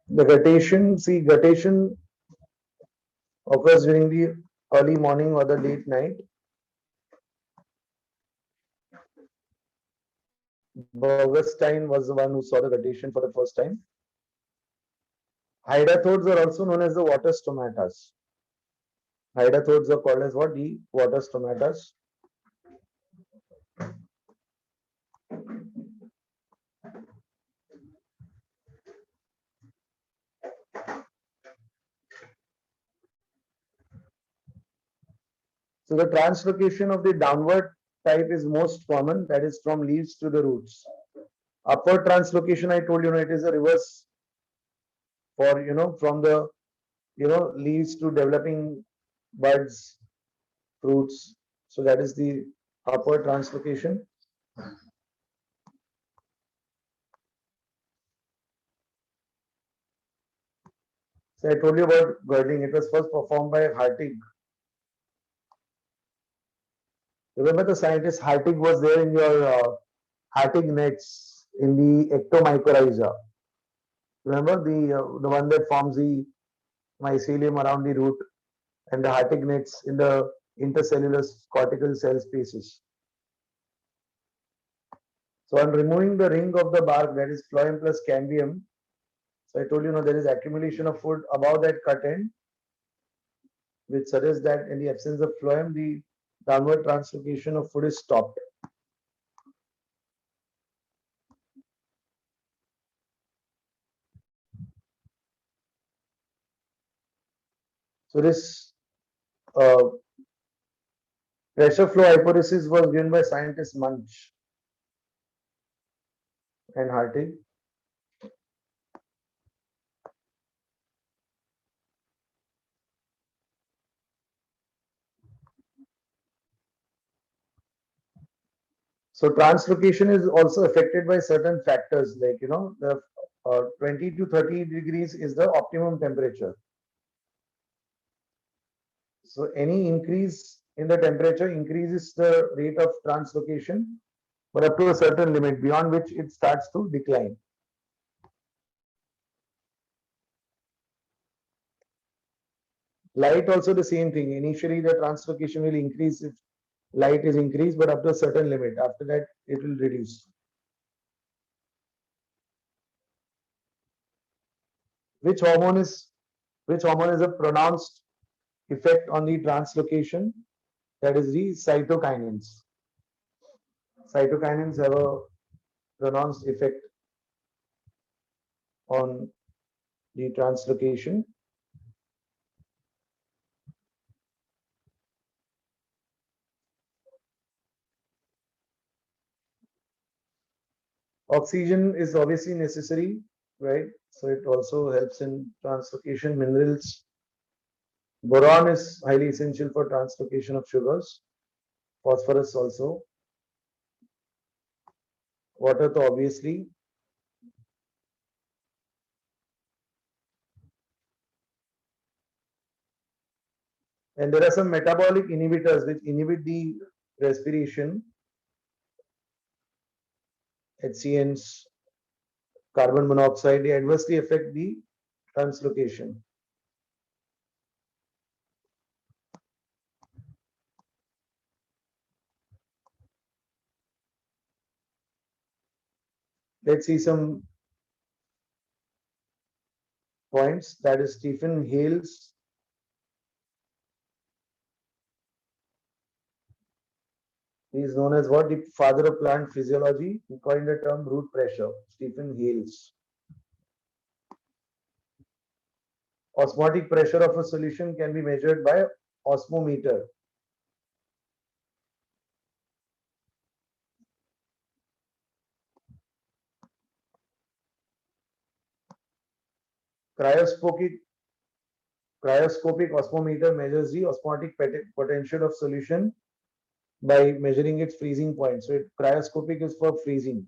the guttation. See, guttation occurs during the early morning or the late night. Burgerstein was the one who saw the guttation for the first time. Hydrathodes are also known as the water stomatas. Hydrathodes are called as what? The water stomatas. So the translocation of the downward type is most common, that is from leaves to the roots. Upward translocation, I told you, it is a reverse for, from the, leaves to developing buds, fruits. So that is the upward translocation. So I told you about girdling. It was first performed by Hartig. Remember the scientist Hartig was there in your Hartig nets in the ectomycorrhiza. Remember the one that forms the mycelium around the root and the Hartig nets in the intercellular cortical cell spaces. So on removing the ring of the bark, that is phloem plus cambium, so I told you, there is accumulation of food above that cut end, which suggests that in the absence of phloem, the downward translocation of food is stopped. So this pressure flow hypothesis was given by scientists Munch and Hartig. So translocation is also affected by certain factors like, the 20 to 30 degrees is the optimum temperature. So any increase in the temperature increases the rate of translocation, but up to a certain limit beyond which it starts to decline. Light also the same thing. Initially, the translocation will increase if light is increased, but up to a certain limit. After that, it will reduce. Which hormone is a pronounced effect on the translocation? That is the cytokinins. Cytokinins have a pronounced effect on the translocation. Oxygen is obviously necessary, right? So it also helps in translocation. Minerals. Boron is highly essential for translocation of sugars. Phosphorus also. Water, though, obviously. And there are some metabolic inhibitors which inhibit the respiration. HCNs, carbon monoxide, they adversely affect the translocation. Let's see some points. That is Stephen Hales. He is known as what? The father of plant physiology. He coined the term root pressure. Stephen Hales. Osmotic pressure of a solution can be measured by osmometer. Cryoscopic osmometer measures the osmotic potential of solution by measuring its freezing point. So cryoscopic is for freezing.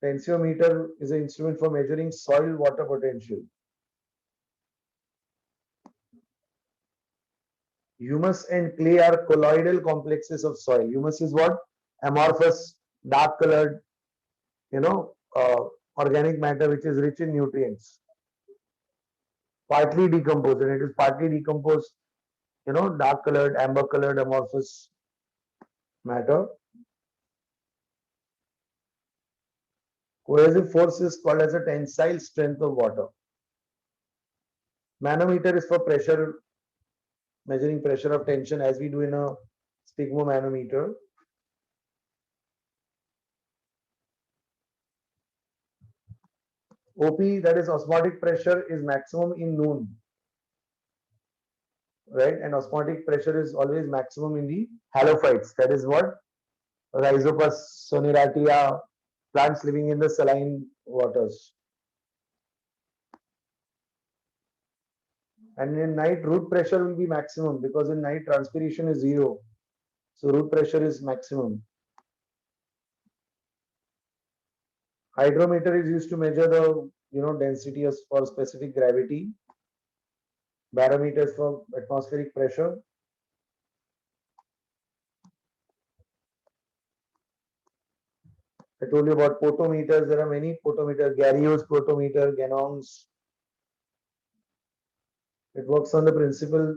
Tensiometer is an instrument for measuring soil water potential. Humus and clay are colloidal complexes of soil. Humus is what? Amorphous, dark colored, organic matter which is rich in nutrients. Partly decomposed, and it is partly decomposed, dark colored, amber colored, amorphous matter. Cohesive force is called as a tensile strength of water. Manometer is for pressure, measuring pressure of tension as we do in a sphygmomanometer. OP, that is osmotic pressure, is maximum in noon, right? And osmotic pressure is always maximum in the halophytes. That is what? Rhizopus soniratia, plants living in the saline waters. And in night, root pressure will be maximum because in night transpiration is zero. So root pressure is maximum. Hydrometer is used to measure the density for specific gravity. Barometers for atmospheric pressure. I told you about potometers. There are many potometers. Garrio's potometer, Ganong's. It works on the principle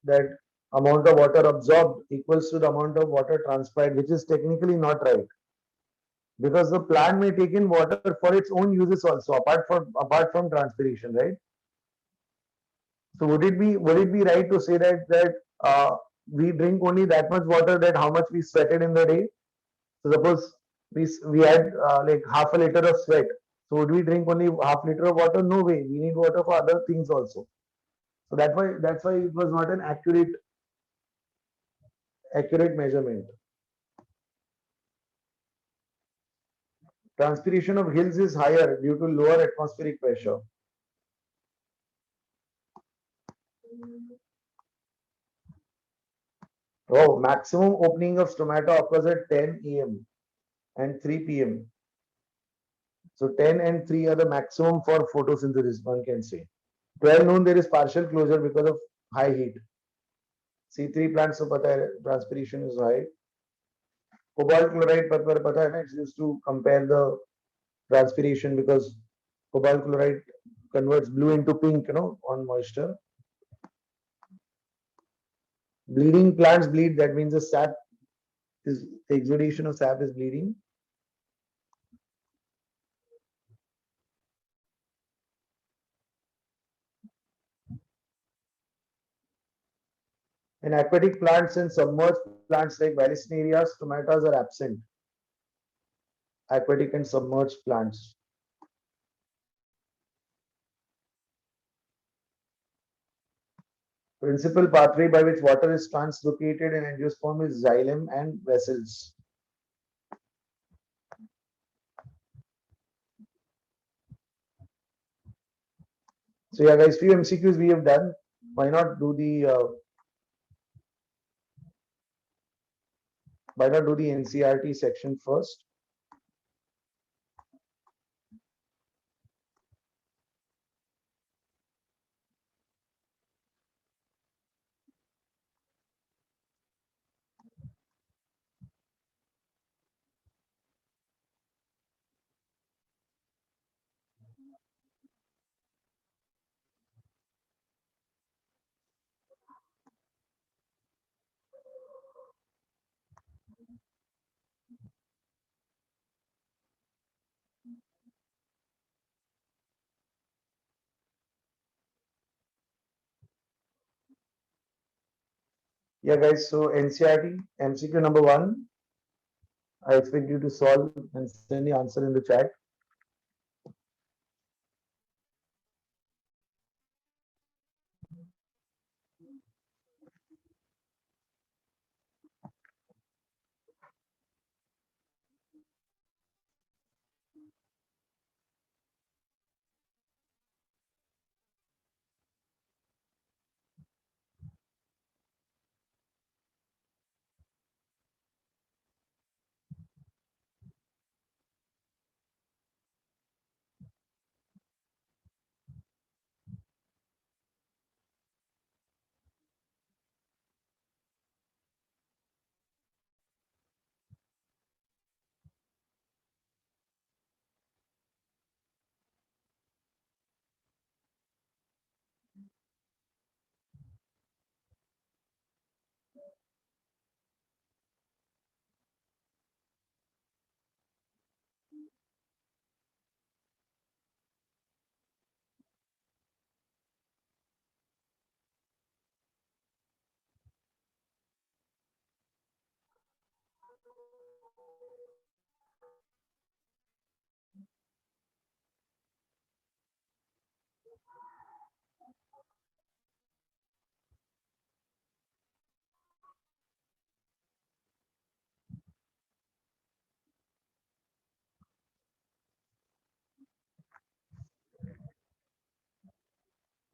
that amount of water absorbed equals to the amount of water transpired, which is technically not right. Because the plant may take in water for its own uses also, apart from transpiration, right? So would it be right to say that we drink only that much water that how much we sweated in the day? So suppose we had like half a liter of sweat. So would we drink only half liter of water? No way. We need water for other things also. So that's why it was not an accurate measurement. Transpiration of hills is higher due to lower atmospheric pressure. Oh, maximum opening of stomata occurs at 10 a.m. and 3 p.m. So 10 and 3 are the maximum for photosynthesis, one can say. 12 noon there is partial closure because of high heat. C3 plants so pata hai, transpiration is high. Cobalt chloride pata hai na, it's used to compare the transpiration because cobalt chloride converts blue into pink, on moisture. Bleeding plants bleed, that means the exudation of sap is bleeding. In aquatic plants and submerged plants like Vallisneria, stomatas are absent. Aquatic and submerged plants. Principal pathway by which water is translocated in angiosperm is xylem and vessels. So yeah, guys, few MCQs we have done. Why not do the NCRT section first? Yeah, guys. So NCRT MCQ number 1. I expect you to solve and send the answer in the chat.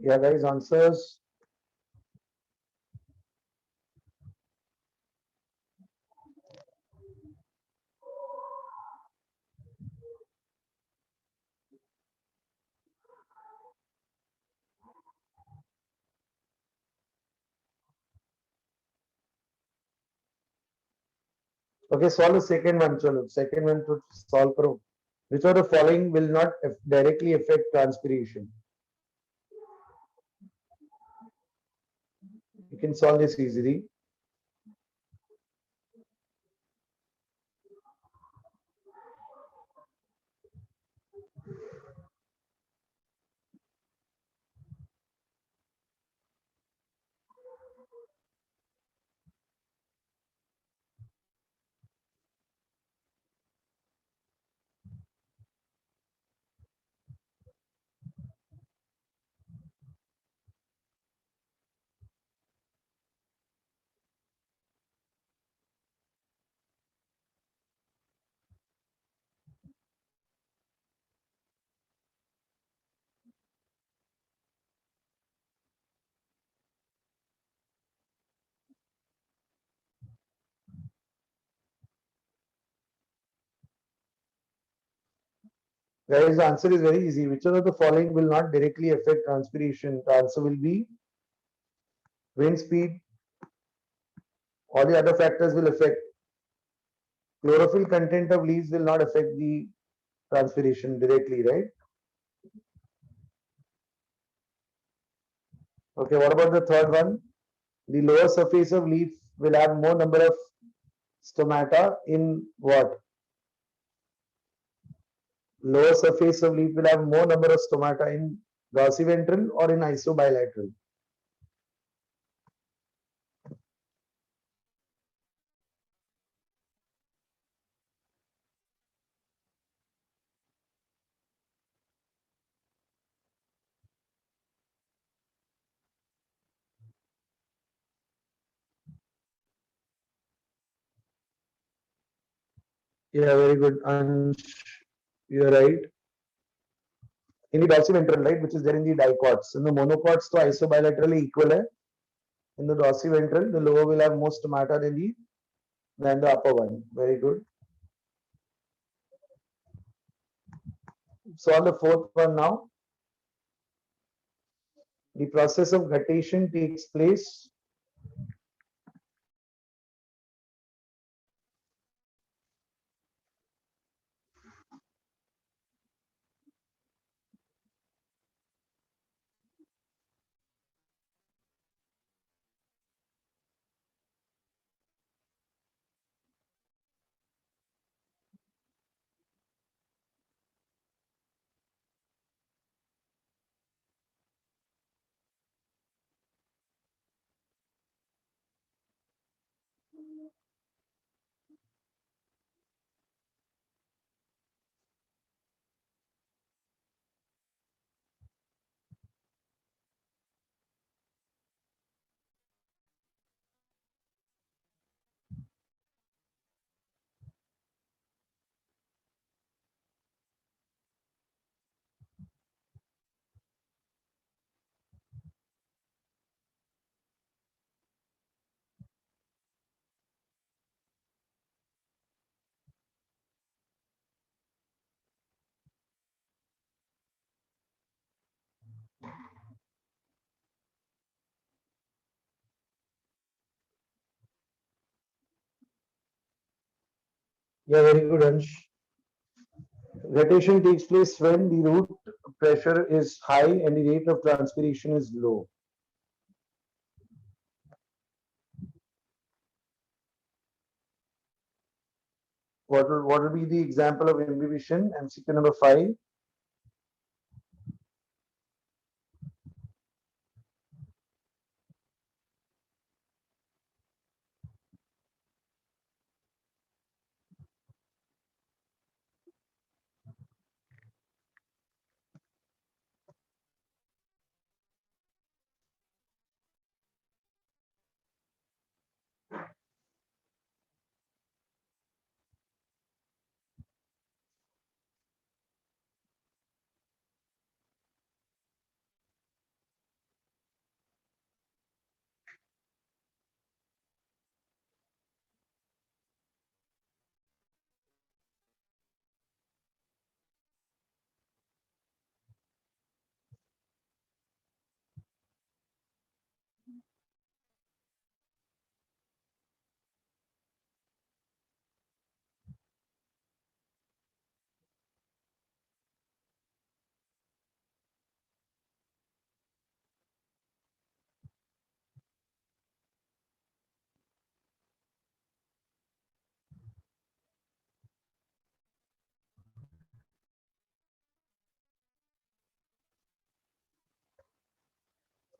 Yeah, guys, answers. Okay, solve the second one. Chalo. Second one to solve karo. Which of the following will not directly affect transpiration? You can solve this easily. Guys, the answer is very easy. Which of the following will not directly affect transpiration? The answer will be wind speed. All the other factors will affect. Chlorophyll content of leaves will not affect the transpiration directly, right? Okay, what about the third one? The lower surface of leaf will have more number of stomata in what? Lower surface of leaf will have more number of stomata in dorsiventral or in isobilateral. Yeah, very good. Ansh, you're right. In the dorsiventral, right, which is there in the dicots. In the monocots, to isobilaterally equal hai. In the dorsiventral, the lower will have more stomata than the upper one. Very good. Solve the fourth one now. The process of guttation takes place. Yeah, very good, Ansh. Guttation takes place when the root pressure is high and the rate of transpiration is low. What will be the example of imbibition? MCQ number 5.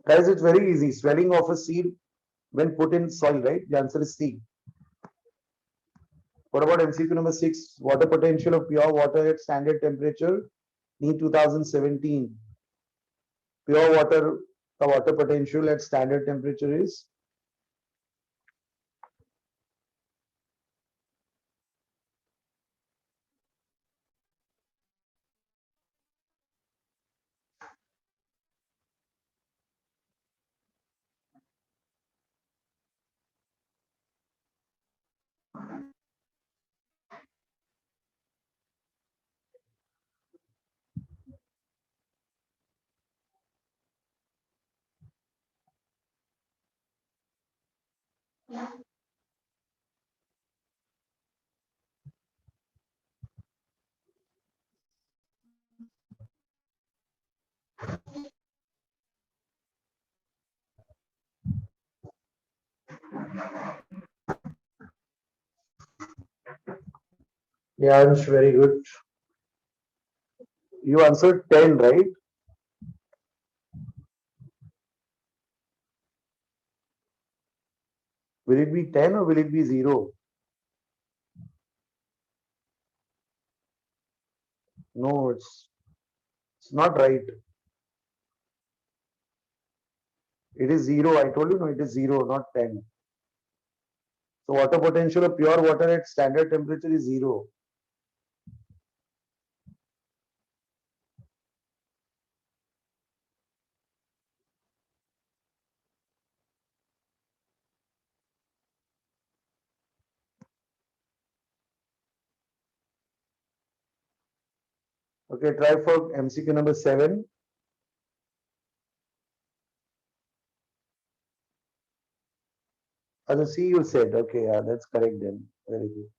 Guys, it's very easy. Swelling of a seed when put in soil, right? The answer is C. What about MCQ number 6? Water potential of pure water at standard temperature in 2017. Pure water, the water potential at standard temperature is yeah, Ansh, very good. You answered 10, right? Will it be 10 or will it be 0? No, it's not right. It is 0. I told you, no, it is 0, not 10. So water potential of pure water at standard temperature is 0. Okay, try for MCQ number 7. As a C you said, okay, yeah, that's correct then. Very good.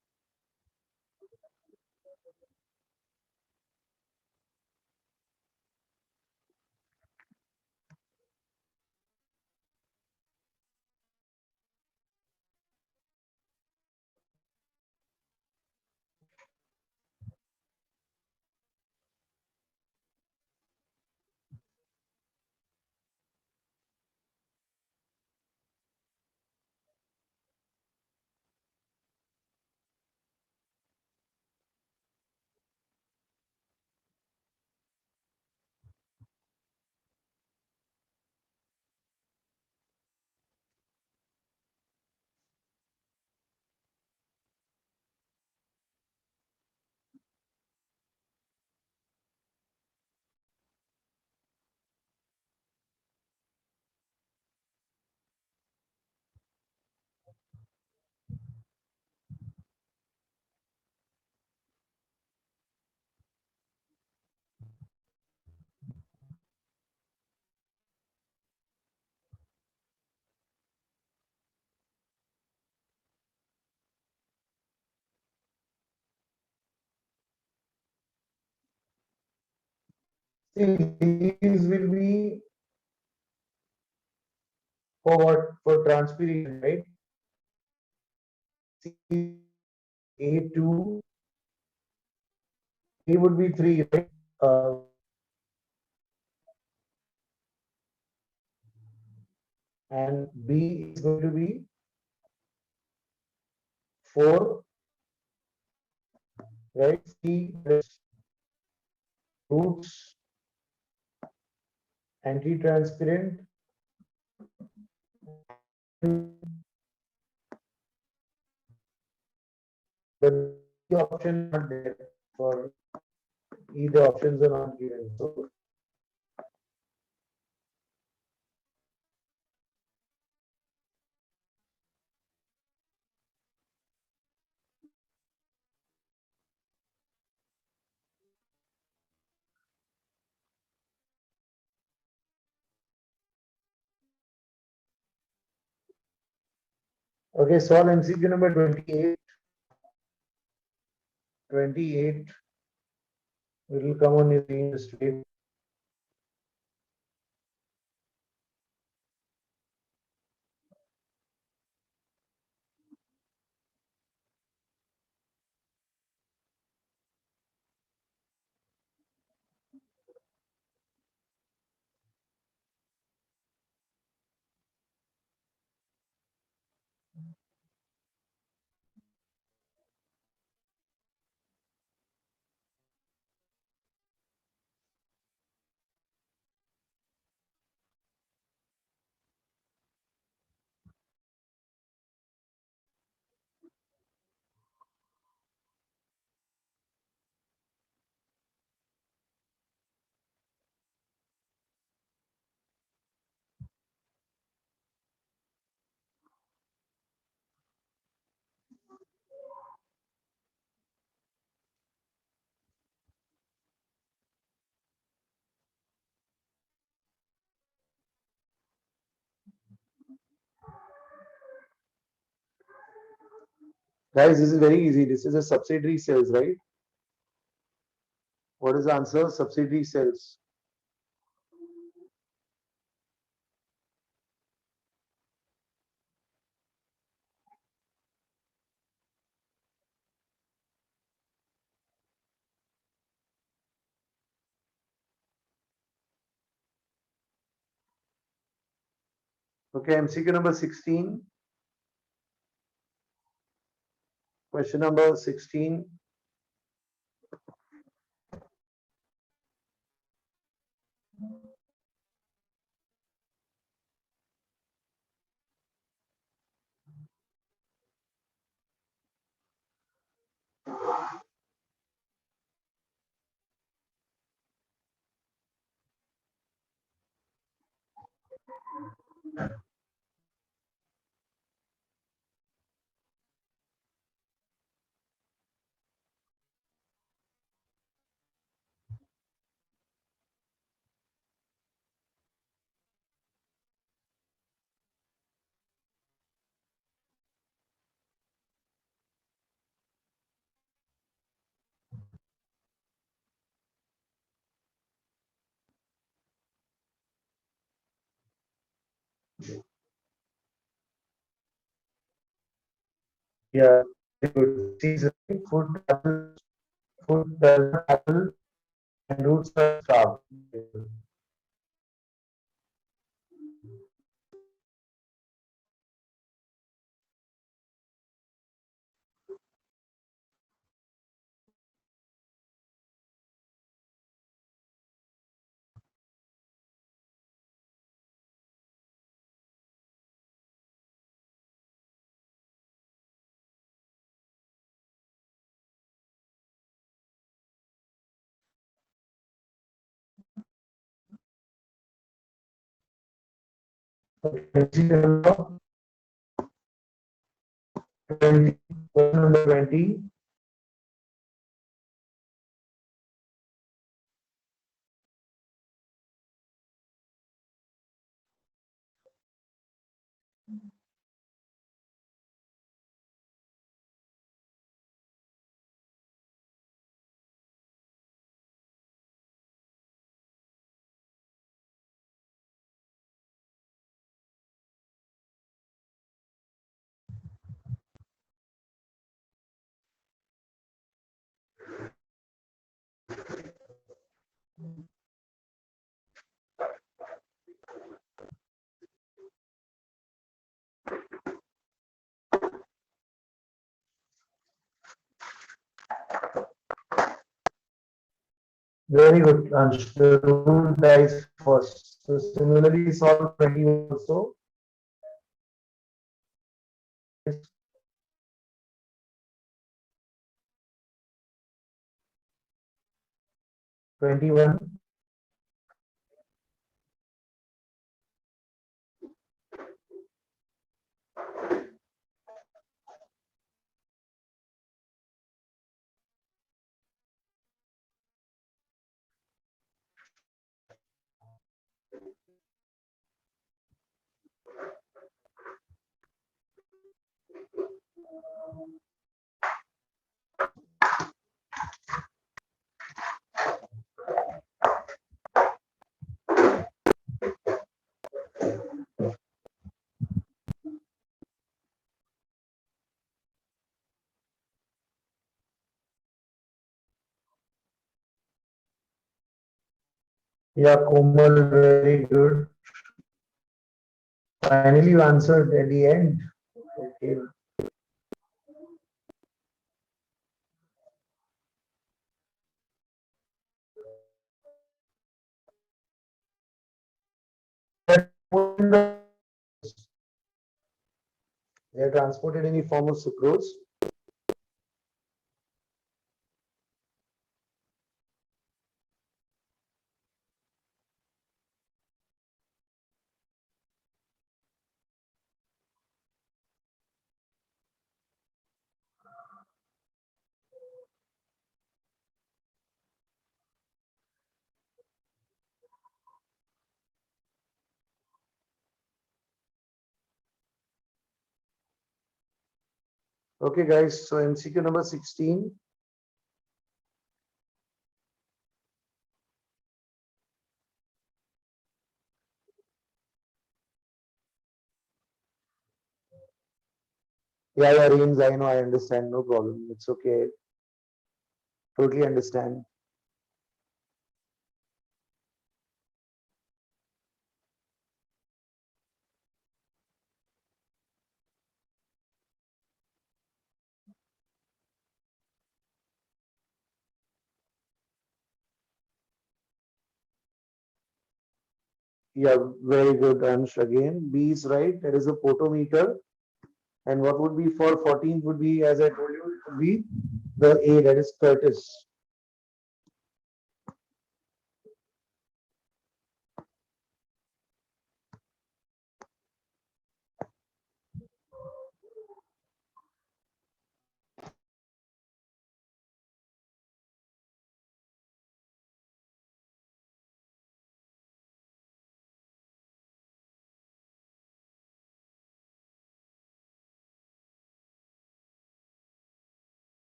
See, these will be for what? For transpiration, right? C, A2, A would be 3, right? And B is going to be 4, right? C is roots, anti-transparent. But the option not there for either options are not given. So okay, solve MCQ number 28. 28 will come on your screen straight. Guys, this is very easy. This is a subsidiary cells, right? What is the answer? Subsidiary cells. Okay, MCQ number 16. Question number 16. Yeah, very good. Season, food does not apple and roots are starved. Okay, number 20. Question number 20. Very good, Ansh. The rule dies first. So similarly, solve 20 also. 21. Yeah, Komal, very good. Finally, you answered at the end. Okay. They are transported in the form of sucrose. Okay, guys. So MCQ number 16. Yeah, yeah, Reams, I know, I understand. No problem. It's okay. Totally understand. Yeah, very good, Ansh. Again, B is right. There is a potometer. And what would be for 14th would be, as I told you, it would be the A, that is Curtis.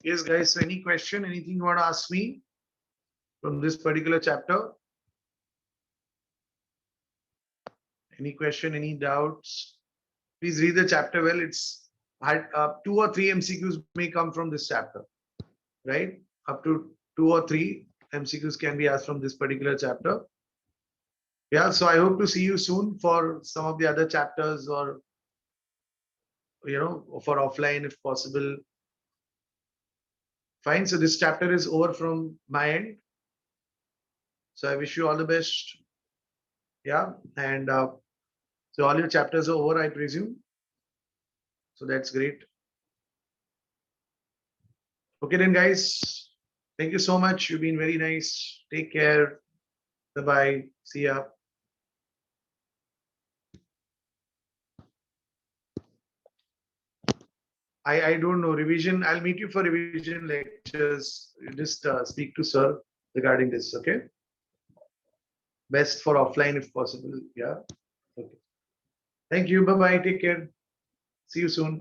Yes, guys. So any question, anything you want to ask me from this particular chapter? Any question, any doubts? Please read the chapter well. It's 2 or 3 MCQs may come from this chapter, right? Up to 2 or 3 MCQs can be asked from this particular chapter. Yeah, so I hope to see you soon for some of the other chapters, or for offline if possible. Fine. So this chapter is over from my end. So I wish you all the best. Yeah, and so all your chapters are over, I presume. So that's great. Okay then, guys. Thank you so much. You've been very nice. Take care. Bye-bye. See ya. I don't know. Revision. I'll meet you for revision lectures. You just speak to sir regarding this. Okay. Best for offline if possible. Yeah. Okay. Thank you. Bye-bye. Take care. See you soon.